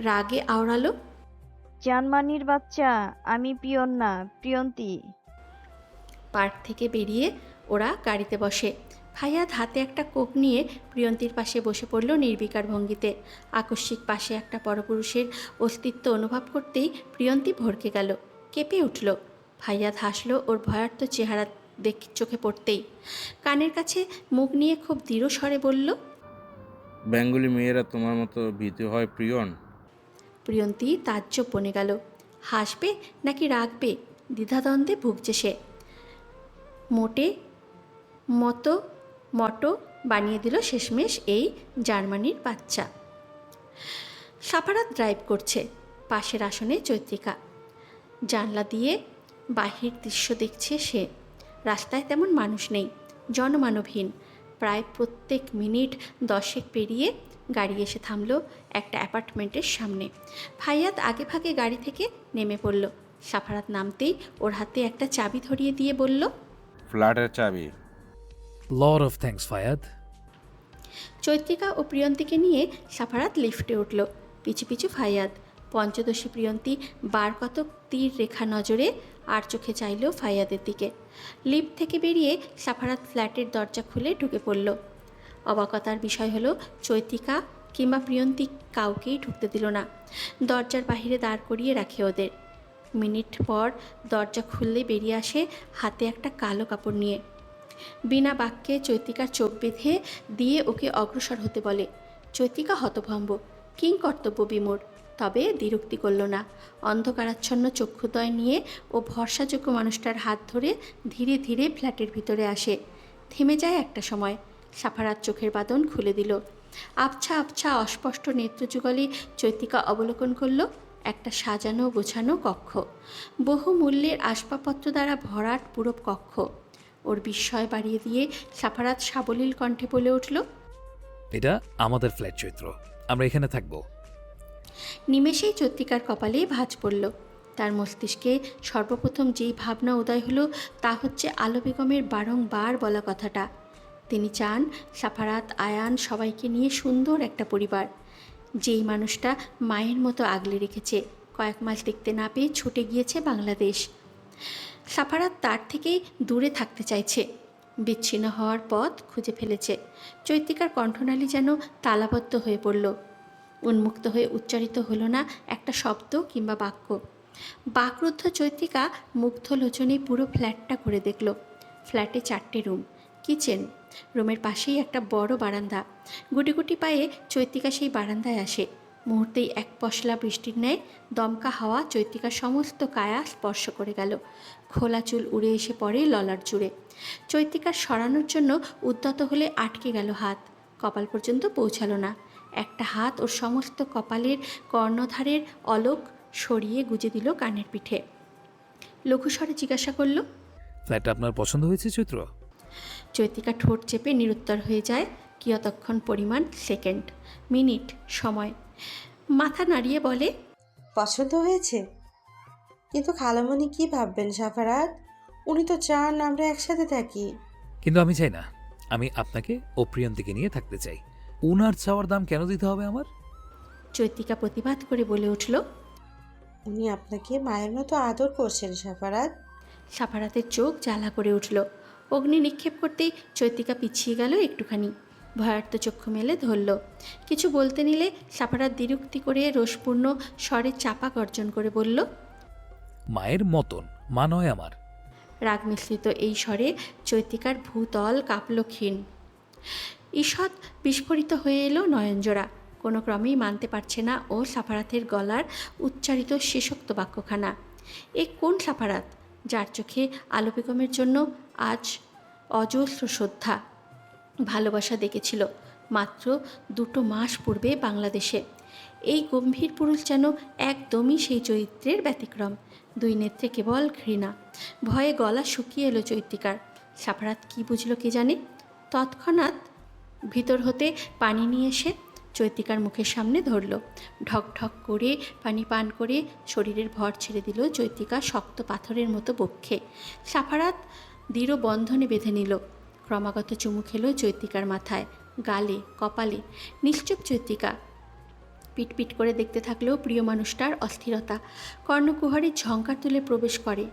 রাগে আওড়ালো, জার্মানির বাচ্চা, আমি পিয়ন না, প্রিয়ন্তী। পার্ক থেকে বেরিয়ে ওরা গাড়িতে বসে। ফায়াদ হাতে একটা কোক নিয়ে প্রিয়ন্তীর পাশে বসে পড়ল নির্বিকার ভঙ্গিতে। আকস্মিক পাশে একটা পরপুরুষের অস্তিত্ব অনুভব করতেই প্রিয়ন্তী ভড়কে গেল, কেঁপে উঠল। ফায়াদ হাসল ওর ভয়ার্থ চেহারা চোখে পড়তেই। কানের কাছে মুখ নিয়ে খুব দৃঢ় স্বরে বলল, বেঙ্গলি মেয়েরা তোমার মতো ভীতু হয় প্রিয়ন? প্রিয়ন্তী তাজ্জব বনে গেল, হাসবে নাকি রাখবে দ্বিধাদ্বন্দ্বে ভুগছে সে। মটো বানিয়ে দিল শেষমেশ এই জার্মানির বাচ্চা। সাফারাত ড্রাইভ করছে, পাশের আসনে চৈত্রিকা। জানলা দিয়ে বাহির দৃশ্য দেখছে সে। রাস্তায় তেমন মানুষ নেই, জনমানবহীন। প্রায় প্রত্যেক মিনিট 10 পেরিয়ে গাড়ি এসে থামল একটা অ্যাপার্টমেন্টের সামনে। ফাইয়াদ আগে ভাগে গাড়ি থেকে নেমে পড়ল। সাফারাত নামতেই ওর হাতে একটা চাবি ধরিয়ে দিয়ে বলল, ফ্ল্যাটের চাবি। Lot of thanks Fayad. Chaitrika ও প্রিয়ন্তীকে নিয়ে সাফারাত লিফটে উঠল, পিছু পিছু ফাইয়াদ। পঞ্চদশী প্রিয়ন্তী বার কতক তীর রেখা নজরে আর চোখে চাইল ফাইয়াদের দিকে। লিফট থেকে বেরিয়ে সাফারাত ফ্ল্যাটের দরজা খুলে ঢুকে পড়ল। অবাকতার বিষয় হলো, চৈত্রিকা কিংবা প্রিয়ন্তী কাউকেই ঢুকতে দিল না, দরজার বাহিরে দাঁড় করিয়ে রাখে ওদের। মিনিট পর দরজা খুললে বেরিয়ে আসে হাতে একটা কালো কাপড় নিয়ে। বিনা বাক্যে চৈত্রিকার চোখ বেঁধে দিয়ে ওকে অগ্রসর হতে বলে। চৈত্রিকা হতভম্ব, কিংকর্তব্য বিমূঢ়, তবে দ্বিরুক্তি করল না। অন্ধকারাচ্ছন্ন চক্ষুদয় নিয়ে ও ভরসাযোগ্য মানুষটার হাত ধরে ধীরে ধীরে ফ্ল্যাটের ভিতরে আসে। থেমে যায় একটা সময়। সাফারাত চোখের বাঁধন খুলে দিল। আবছা আবছা অস্পষ্ট নেত্রযুগলে চৈত্রিকা অবলোকন করল একটা সাজানো গোছানো কক্ষ, বহু মূল্যের আসবাবপত্র দ্বারা ভরাট পুরো কক্ষ। ওর বিস্ময় বাড়িয়ে দিয়ে সাফারাত সাবলীল কণ্ঠে বলে উঠল, এটা আমাদের ফ্ল্যাট চৈত্র, আমরা এখানে থাকবো। নিমেষেই চৈত্রিকার কপালে ভাঁজ পড়ল। তার মস্তিষ্কে সর্বপ্রথম যেই ভাবনা উদয় হলো তা হচ্ছে আলো বেগমের বারংবার বলা কথাটা। তিনি চান সাফারাত, আয়ান সবাইকে নিয়ে সুন্দর একটা পরিবার। যেই মানুষটা মায়ের মতো আগলে রেখেছে, কয়েক মাস দেখতে না পেয়ে ছুটে গিয়েছে বাংলাদেশ। সাফারাত তার থেকেই দূরে থাকতে চাইছে, বিচ্ছিন্ন হওয়ার পথ খুঁজে ফেলেছে। চৈত্রিকার কণ্ঠনালী যেন তালাবদ্ধ হয়ে পড়ল। উন্মুক্ত হয়ে উচ্চারিত হলো না একটা শব্দ কিংবা বাক্য। বাকরুদ্ধ চৈত্রিকা মুগ্ধ লোচনে পুরো ফ্ল্যাটটা ঘুরে দেখল। ফ্ল্যাটে 4টে রুম, কিচেন, রুমের পাশেই একটা বড় বারান্দা। গুটি গুটি পায়ে চৈত্রিকা সেই বারান্দায় আসে। মুহূর্তেই এক পশলা বৃষ্টির ন্যায় দমকা হাওয়া চৈত্রিকার সমস্ত কায়া স্পর্শ করে গেল। খোলা চুল উড়ে এসে পড়ে ললার জুড়ে। চৈত্রিকার সরানোর জন্য উদ্যত হলে আটকে গেল হাত, কপাল পর্যন্ত পৌঁছালো না। একটা হাত ওর সমস্ত কপালের কর্ণধারের অলোক সরিয়ে গুজে দিল কানের পিঠে। লঘুস্বরে জিজ্ঞাসা করল, ফ্ল্যাটটা আপনার পছন্দ হয়েছে চৈত্র? চৈত্রিকা ঠোঁট চেপে নিরুত্তর হয়ে যায় কিয়তক্ষণ পরিমাণ, সেকেন্ড, মিনিট সময়। মাথা নাড়িয়ে বলে, পছন্দ হয়েছে, কিন্তু খালামণি কি ভাববেন সাফারাত? উনি তো চান আমরা একসাথে থাকি। কিন্তু আমি চাই না, আমি আপনাকে ও প্রিয়ন্তীকে নিয়ে থাকতে চাই। উনার চাওয়ার দাম কেন দিতে হবে আমার? চৈত্রিকা প্রতিবাদ করে বলে উঠল, উনি আপনাকে মায়ের মতো আদর করছেন সাফারাত। সাফারাতের চোখ জ্বালা করে উঠল। অগ্নি নিক্ষেপ করতেই চৈত্রিকা পিছিয়ে গেল একটুখানি, ভয়ার্থ চক্ষু মেলে ধরল। কিছু বলতে নিলে সাফারাত দ্বিরুক্তি করে রোষপূর্ণ স্বরে চাপা গর্জন করে বলল, মায়ের মতন, মা নয় আমার। রাগ মিশ্রিত এই স্বরে চৈত্রিকার ভূতল কাঁপল ক্ষীণ। ঈষৎ বিস্ফোরিত হয়ে এলো নয়নজোড়া। কোনো ক্রমেই মানতে পারছে না ও সাফারাতের গলার উচ্চারিত শেষোক্ত বাক্যখানা। এ কোন সাফারাত? যার চোখে আলো বেগমের জন্য আজ অজস্র শ্রদ্ধা ভালোবাসা দেখেছিল মাত্র 2 মাস পূর্বে বাংলাদেশে। এই গম্ভীর পুরুষ যেন একদমই সেই চরিত্রের ব্যতিক্রম। 2 নেত্রে কেবল ঘৃণা। ভয়ে গলা শুকিয়ে এলো চৈত্রিকার। সাফারাত কি বুঝলো কে জানে। তৎক্ষণাৎ ভিতর হতে পানি নিয়ে এসে চৈত্রিকার মুখের সামনে ধরল। ঢক ঢক করে পানি পান করে শরীরের ভর ছেড়ে দিল চৈত্রিকা শক্ত পাথরের মতো বক্ষে। সাফারাত দৃঢ় বন্ধনে বেঁধে নিল। ক্রমাগত চুমু খেলো চৈত্রিকার মাথায়, গালে, কপালে। নিশ্চুপ চৈত্রিকা পিটপিট করে দেখতে থাকলেও প্রিয় মানুষটার অস্থিরতা কর্ণকুহরে ঝঙ্কার তুলে প্রবেশ করে।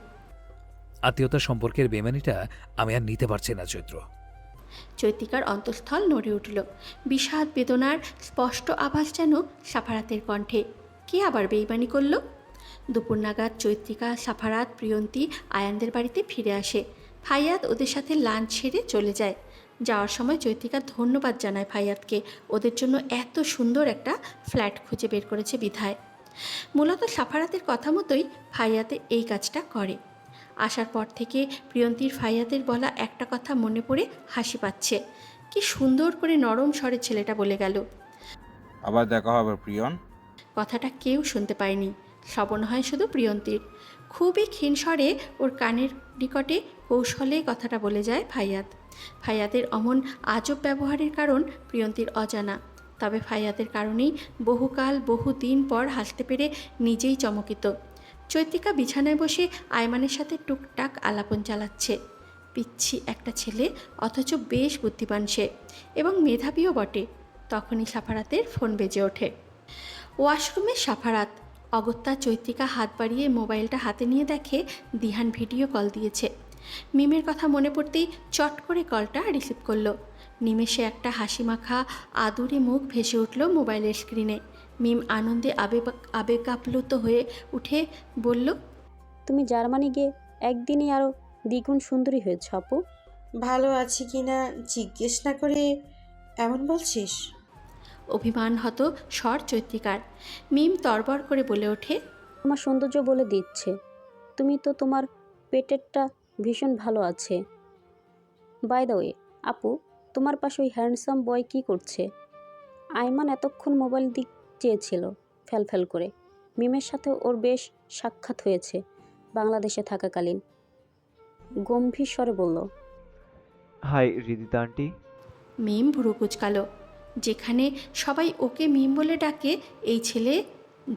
আত্মীয়তা সম্পর্কের বেমানিটা আমি আর নিতে পারছি না চৈত্র। চৈত্রিকার অন্তঃস্থল নড়ে উঠল। বিষাদ বেদনার স্পষ্ট আভাস যেন সাফারাতের কণ্ঠে। কে আবার বেইমানি করল? দুপুর নাগাদ চৈত্রিকা, সাফারাত, প্রিয়ন্তী আয়ানদের বাড়িতে ফিরে আসে। ফাইয়াদ ওদের সাথে লাঞ্চ সেরে চলে যায়। যাওয়ার সময় চৈত্রিকা ধন্যবাদ জানায় ফাইয়াদকে, ওদের জন্য এত সুন্দর একটা ফ্ল্যাট খুঁজে বের করেছে বিধায়। মূলত সাফারাতের কথা মতোই ফাইয়াদে এই কাজটা করে। আসার পর থেকে প্রিয়ন্তীর ফাইয়াদের বলা একটা কথা মনে পড়ে হাসি পাচ্ছে। কি সুন্দর করে নরম স্বরে ছেলেটা বলে গেল। আবার দেখা হবে প্রিয়ন। কথাটা কেউ শুনতে পায়নি, শ্রবণ হয় শুধু প্রিয়ন্তীর। খুবই ক্ষীণ স্বরে ওর কানের নিকটে কৌশলে কথাটা বলে যায় ফাইয়াদ। ফাইয়াদের অমন আজব ব্যবহারের কারণ প্রিয়ন্তীর অজানা, তবে ফাইয়াদের কারণেই বহুকাল বহুদিন পর হাসতে পেরে নিজেই চমকিত। চৈত্রিকা বিছানায় বসে আয়মানের সাথে টুকটাক আলাপন চালাচ্ছে। পিচ্ছি একটা ছেলে, অথচ বেশ বুদ্ধিমান সে, এবং মেধাবীও বটে। তখনই সাফারাতের ফোন বেজে ওঠে। ওয়াশরুমে সাফারাত। অগত্যা চৈত্রিকা হাত বাড়িয়ে মোবাইলটা হাতে নিয়ে দেখে দিহান ভিডিও কল দিয়েছে। মিমের কথা মনে পড়তেই চট করে কলটা রিসিভ করলো। নিমেষে একটা হাসি মাখা আদুরে মুখ ভেসে উঠল মোবাইলের স্ক্রিনে। মিম আনন্দে আবেগাপ্লুত হয়ে উঠে বলল, তুমি জার্মানি গিয়ে একদিনই আরও দ্বিগুণ সুন্দরী হয়েছ আপু। ভালো আছি কি না জিজ্ঞেস না করে এমন বলছিস? অভিমান হতো স্বর চৈত্রিকার। মিম তরবর করে বলে ওঠে, তোমার সৌন্দর্য বলে দিচ্ছে। তুমি তো তোমার পেটেরটা ভীষণ ভালো আছে। বাই দ্য ওয়ে আপু, তোমার পাশে ওই হ্যান্ডসাম বয় কী করছে? আয়মান এতক্ষণ মোবাইল দিক চেয়েছিল ফ্যাল করে। মিমের সাথে ওর বেশ সাক্ষাৎ হয়েছে বাংলাদেশে থাকাকালীন। গম্ভীর স্বরে বলল, হাই হৃদিতা আন্টি। মিম ভুরু কুচকালো। যেখানে সবাই ওকে মিম বলে ডাকে, এই ছেলে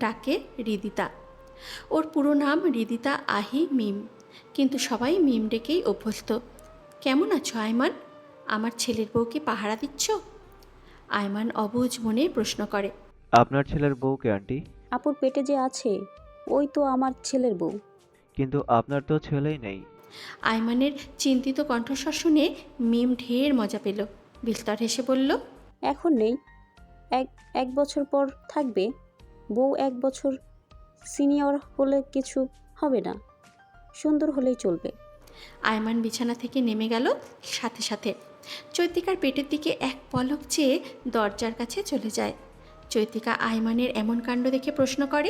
ডাকে হৃদিতা। ওর পুরো নাম হৃদিতা আহি মিম, কিন্তু সবাই মিম ডেকেই অভ্যস্ত। কেমন আছো আয়মান? আমার ছেলের বউকে পাহারা দিচ্ছ? আয়মান অবুঝ মনে প্রশ্ন করে। আপনার ছেলের বউ কে আন্টি? আপুর পেটে যে আছে ওই তো আমার ছেলের বউ। কিন্তু আপনার তো ছেলেই নেই। আয়মানের চিন্তিত কণ্ঠস্বর শুনে মিম ঢের মজা পেল। বিস্তর হেসে বলল, এখন নেই, এক বছর পর থাকবে। বউ 1 বছর সিনিয়র হলে কিছু হবে না, সুন্দর হলেই চলবে। আয়মান বিছানা থেকে নেমে গেল সাথে সাথে। চৈত্রিকার পেটের দিকে এক পলক চেয়ে দরজার কাছে চলে যায়। চৈত্রিকা আয়মানের এমন কাণ্ড দেখে প্রশ্ন করে,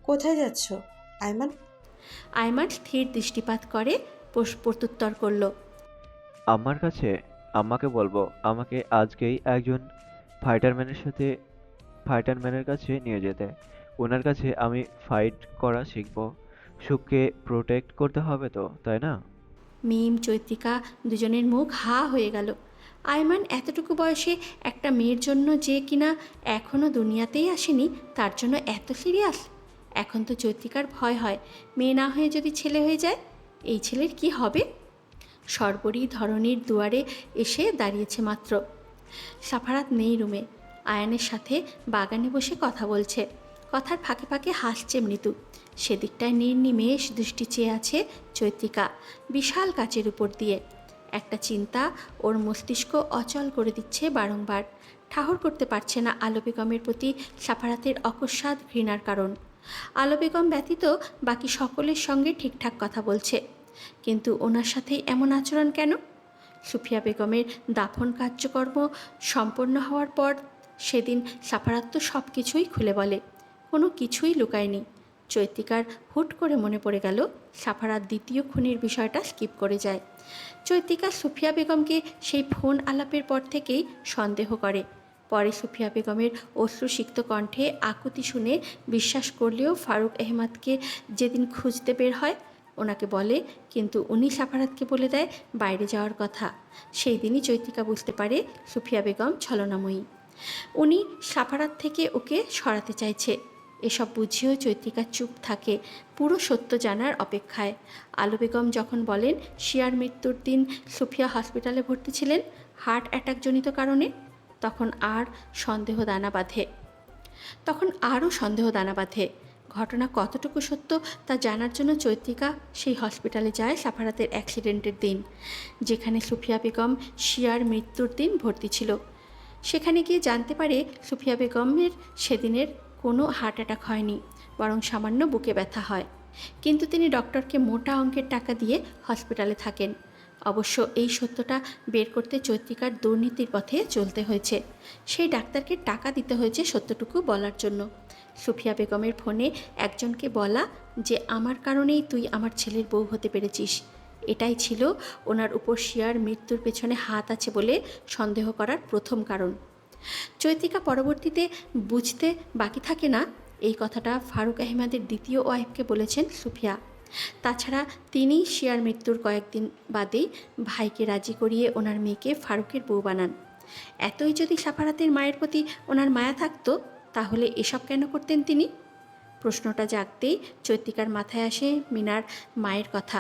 কোথায় যাচ্ছ আয়মান? আয়মান স্থির দৃষ্টিপাত করে প্রত্যুত্তর করল, আমার কাছে। আম্মাকে বলবো আমাকে আজকেই একজন ফাইটারম্যানের কাছে নিয়ে যেতে। ওনার কাছে আমি ফাইট করা শিখবো। সুখকে প্রোটেক্ট করতে হবে তো, তাই না? মিম চৈত্রিকা দুজনের মুখ হা হয়ে গেল। আয়মান এতটুকু বয়সে একটা মেয়ের জন্য যে কিনা এখনও দুনিয়াতেই আসেনি, তার জন্য এত সিরিয়াস। এখন তো চৈত্রিকার ভয় হয়, মেয়ে না হয়ে যদি ছেলে হয়ে যায়, এই ছেলের কি হবে? সর্বরী ধরনীর দুয়ারে এসে দাঁড়িয়েছে মাত্র। সাফারাত নেই রুমে, আয়ানের সাথে বাগানে বসে কথা বলছে। কথার ফাঁকে ফাঁকে হাসছে মৃদু। সেদিকটায় নির্নিমেষ দৃষ্টি চেয়ে আছে চৈত্রিকা বিশাল কাচের উপর দিয়ে। একটা চিন্তা ওর মস্তিষ্ক অচল করে দিচ্ছে বারংবার। ঠাহর করতে পারছে না আলো বেগমের প্রতি সাফারাতের অকস্মাৎ ঘৃণার কারণ। আলো বেগম ব্যতীত বাকি সকলের সঙ্গে ঠিকঠাক কথা বলছে, কিন্তু ওনার সাথেই এমন আচরণ কেন? সুফিয়া বেগমের দাফন কার্যকর্ম সম্পন্ন হওয়ার পর সেদিন সাফারাত তো সব কিছুই খুলে বলে, কোনো কিছুই লুকায়নি। চৈত্রিকার হুট করে মনে পড়ে গেল সাফারাত দ্বিতীয় খুনের বিষয়টা স্কিপ করে যায়। চৈত্রিকা সুফিয়া বেগমকে সেই ফোন আলাপের পর থেকেই সন্দেহ করে। পরে সুফিয়া বেগমের অশ্রুসিক্ত কণ্ঠে আকুতি শুনে বিশ্বাস করলেও ফারুক আহমদকে যেদিন খুঁজতে বের হয় ওনাকে বলে, কিন্তু উনি সাফারাতকে বলে দেয় বাইরে যাওয়ার কথা। সেই দিনই চৈত্রিকা বুঝতে পারে সুফিয়া বেগম ছলনাময়ী। উনি সাফারাত থেকে ওকে সরাতে চাইছে। এসব বুঝিয়েও চৈত্রিকা চুপ থাকে, পুরো সত্য জানার অপেক্ষায়। আলো বেগম যখন বলেন শিয়ার মৃত্যুর দিন সুফিয়া হসপিটালে ভর্তি ছিলেন হার্ট অ্যাটাকজনিত কারণে, তখন আরও সন্দেহ দানা বাঁধে। ঘটনা কতটুকু সত্য তা জানার জন্য চৈত্রিকা সেই হসপিটালে যায় সাফারাতের অ্যাক্সিডেন্টের দিন, যেখানে সুফিয়া বেগম শিয়ার মৃত্যুর দিন ভর্তি ছিল। সেখানে গিয়ে জানতে পারে সুফিয়া বেগমের সেদিনের কোনো হার্ট অ্যাটাক হয়নি, বরং সামান্য বুকে ব্যথা হয়। কিন্তু তিনি ডক্টরকে মোটা অঙ্কের টাকা দিয়ে হসপিটালে থাকেন। অবশ্য এই সত্যটা বের করতে চৈত্রিকার দুর্নীতির পথে চলতে হয়েছে। সেই ডাক্তারকে টাকা দিতে হয়েছে সত্যটুকু বলার জন্য। সুফিয়া বেগমের ফোনে একজনকে বলা যে আমার কারণেই তুই আমার ছেলের বউ হতে পেরেছিস, এটাই ছিল ওনার উপর শিয়ার মৃত্যুর পেছনে হাত আছে বলে সন্দেহ করার প্রথম কারণ। চৈত্রিকা পরবর্তীতে বুঝতে বাকি থাকে না এই কথাটা ফারুক আহমেদের দ্বিতীয় ওয়াইফকে বলেছেন সুফিয়া। তাছাড়া তিনি শিয়ার মৃত্যুর কয়েকদিন বাদেই ভাইকে রাজি করিয়ে ওনার মেয়েকে ফারুকের বউ বানান। এতই যদি সাফারাতের মায়ের প্রতি ওনার মায়া থাকতো তাহলে এসব কেন করতেন তিনি? প্রশ্নটা জাগতেই চৈত্রিকার মাথায় আসে মিনার মায়ের কথা।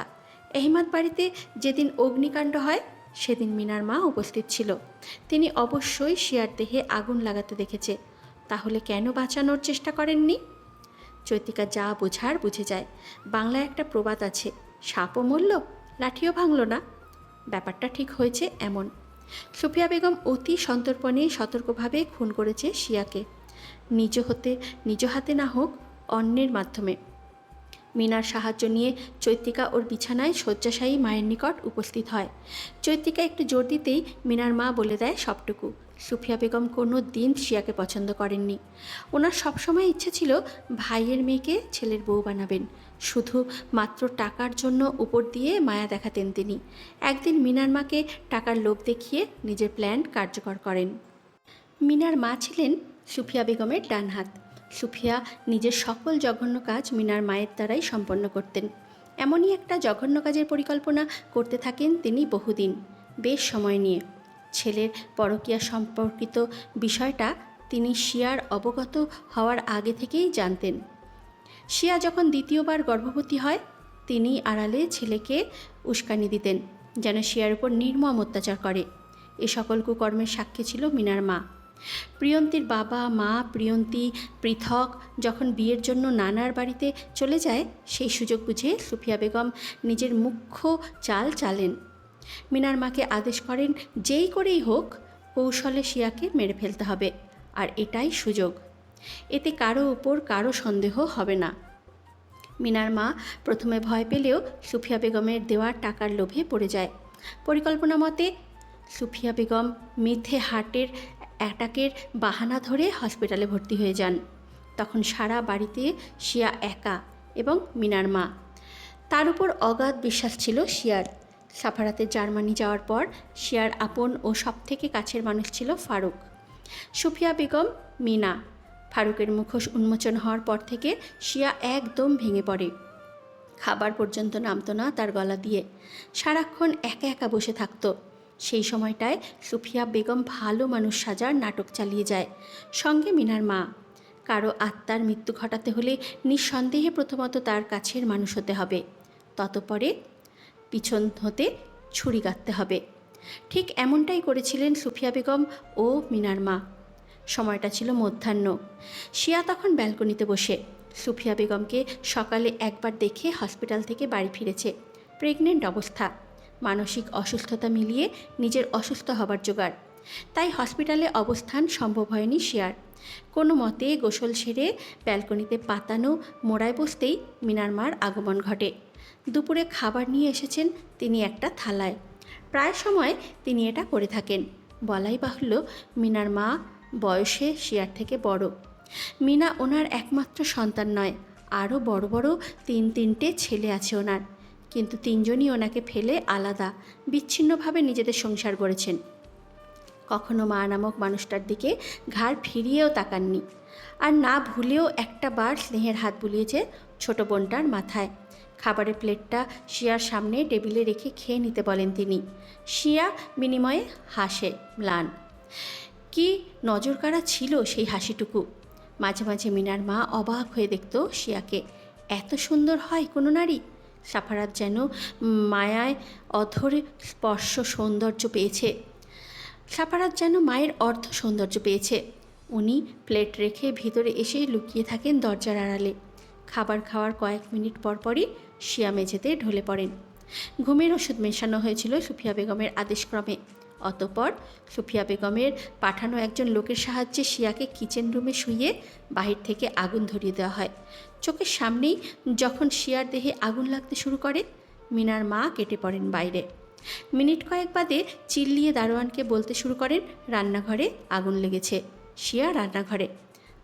আহমদ বাড়িতে যেদিন অগ্নিকাণ্ড হয় সেদিন মিনার মা উপস্থিত ছিল। তিনি অবশ্যই শিয়ার দেহে আগুন লাগাতে দেখেছে, তাহলে কেন বাঁচানোর চেষ্টা করেননি? চৈত্রিকা যা বোঝার বুঝে যায়। বাংলায় একটা প্রবাদ আছে, সাপও মরল লাঠিও ভাঙল না। ব্যাপারটা ঠিক হয়েছে এমন। সুফিয়া বেগম অতি সন্তর্পণে সতর্কভাবে খুন করেছে শিয়াকে, নিজ হাতে না হোক অন্যের মাধ্যমে। মিনার সাহায্য নিয়ে চৈত্রিকা ওর বিছানায় শয্যাশায়ী মায়ের নিকট উপস্থিত হয়। চৈত্রিকা একটু জোর দিতেই মিনার মা বলে দেয় সবটুকু। সুফিয়া বেগম কোনো দিন শিয়াকে পছন্দ করেননি। ওনার সবসময় ইচ্ছে ছিল ভাইয়ের মেয়েকে ছেলের বউ বানাবেন, শুধু মাত্র টাকার জন্য উপর দিয়ে মায়া দেখাতেন তিনি। একদিন মিনার মাকে টাকার লোভ দেখিয়ে নিজের প্ল্যান কার্যকর করেন। মিনার মা ছিলেন সুফিয়া বেগমের ডান হাত। সুফিয়া নিজের সকল জঘন্য কাজ মিনার মায়ের দ্বারাই সম্পন্ন করতেন। এমনই একটা জঘন্য কাজের পরিকল্পনা করতে থাকেন তিনি বহুদিন, বেশ সময় নিয়ে। ছেলের পরকীয়া সম্পর্কিত বিষয়টা তিনি শিয়ার অবগত হওয়ার আগে থেকেই জানতেন। শিয়া যখন দ্বিতীয়বার গর্ভবতী হয় তিনি আড়ালে ছেলেকে উস্কানি দিতেন যেন শিয়ার উপর নির্মম অত্যাচার করে। এ সকল কুকর্মের সাক্ষী ছিল মিনার মা। প্রিয়ন্তীর বাবা মা প্রিয়ন্তী পৃথক যখন বিয়ের জন্য নানার বাড়িতে চলে যায়, সেই সুযোগ বুঝে সুফিয়া বেগম নিজের মুখ্য চাল চালেন। মিনার মাকে আদেশ করেন যেই করেই হোক কৌশলে শিয়াকে মেরে ফেলতে হবে, আর এটাই সুযোগ। এতে কারো উপর কারো সন্দেহ হবে না। মিনার মা প্রথমে ভয় পেলেও সুফিয়া বেগমের দেওয়া টাকার লোভে পড়ে যায়। পরিকল্পনা মতে সুফিয়া বেগম মিথ্যে হার্টের অ্যাটাকের বাহানা ধরে হসপিটালে ভর্তি হয়ে যান। তখন সারা বাড়িতে শিয়া একা এবং মিনার মা। তার উপর অগাধ বিশ্বাস ছিল শিয়ার। সাফারাতে জার্মানি যাওয়ার পর শিয়ার আপন ও সবথেকে কাছের মানুষ ছিল ফারুক। সুফিয়া বেগম, মিনা। ফারুকের মুখোশ উন্মোচন হওয়ার পর থেকে শিয়া একদম ভেঙে পড়ে। খাবার পর্যন্ত নামতো না তার গলা দিয়ে। সারাক্ষণ একা একা বসে থাকতো। সেই সময়টায় সুফিয়া বেগম ভালো মানুষ সাজার নাটক চালিয়ে যায়, সঙ্গে মিনার মা। কারো আত্মার মৃত্যু ঘটাতে হলে নিঃসন্দেহে প্রথমত তার কাছের মানুষ হতে হবে, ততপরে পিছন হতে ছুরি কাটতে হবে। ঠিক এমনটাই করেছিলেন সুফিয়া বেগম ও মিনার মা। সময়টা ছিল মধ্যাহ্ন। শিয়া তখন ব্যালকনিতে বসে। সুফিয়া বেগমকে সকালে একবার দেখে হসপিটাল থেকে বাড়ি ফিরেছে, প্রেগনেন্ট অবস্থা। মানসিক অসুস্থতা মিলিয়ে নিজের অসুস্থ হবার জোগাড়, তাই হসপিটালে অবস্থান সম্ভব হয়নি শিয়ার। কোনো মতে গোসল সেরে ব্যালকনিতে পাতানো মোড়ায় বসতেই মিনার মার আগমন ঘটে। দুপুরে খাবার নিয়ে এসেছেন তিনি একটা থালায়। প্রায় সময় তিনি এটা করে থাকেন। বলাই বাহুল্য মিনার মা বয়সে শিয়ার থেকে বড়। মিনা ওনার একমাত্র সন্তান নয়, আরও বড় বড় তিনটে ছেলে আছে ওনার, কিন্তু তিনজনই ওনাকে ফেলে আলাদা বিচ্ছিন্নভাবে নিজেদের সংসার গড়েছেন। কখনো মা নামক মানুষটার দিকে ঘাড় ফিরিয়েও তাকাননি, আর না ভুলেও একটা বার স্নেহের হাত বুলিয়েছে ছোট বোনটার মাথায়। খাবারের প্লেটটা শিয়ার সামনে টেবিলে রেখে খেয়ে নিতে বলেন তিনি। শিয়া বিনিময়ে হাসে ম্লান। কি নজরকাড়া ছিল সেই হাসিটুকু। মাঝে মাঝে মিনার মা অবাক হয়ে দেখত শিয়াকে। এত সুন্দর হয় কোনো নারী? সাফারাত যেন মায়ায় অধরে স্পর্শ সৌন্দর্য পেয়েছে। সাফারাত যেন মায়ের অর্ধ সৌন্দর্য পেয়েছে। উনি প্লেট রেখে ভিতরে এসে লুকিয়ে থাকেন দরজার আড়ালে। খাবার খাওয়ার কয়েক মিনিট পরপরই শিয়া মেঝেতে ঢলে পড়েন। ঘুমের ওষুধ মেশানো হয়েছিল সুফিয়া বেগমের আদেশক্রমে। অতঃপর সুফিয়া বেগমের পাঠানো একজন লোকের সাহায্যে শিয়াকে কিচেন রুমে শুইয়ে বাহির থেকে আগুন ধরিয়ে দেওয়া হয়। চোখের সামনেই যখন শিয়ার দেহে আগুন লাগতে শুরু করে, মিনার মা কেটে পড়েন বাইরে। মিনিট কয়েক বাদে চিল্লিয়ে দারোয়ানকে বলতে শুরু করেন রান্নাঘরে আগুন লেগেছে। শিয়া রান্নাঘরে।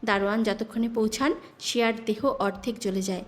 দারোয়ান যতক্ষণে পৌঁছান শিয়ার দেহ অর্ধেক জ্বলে যায়।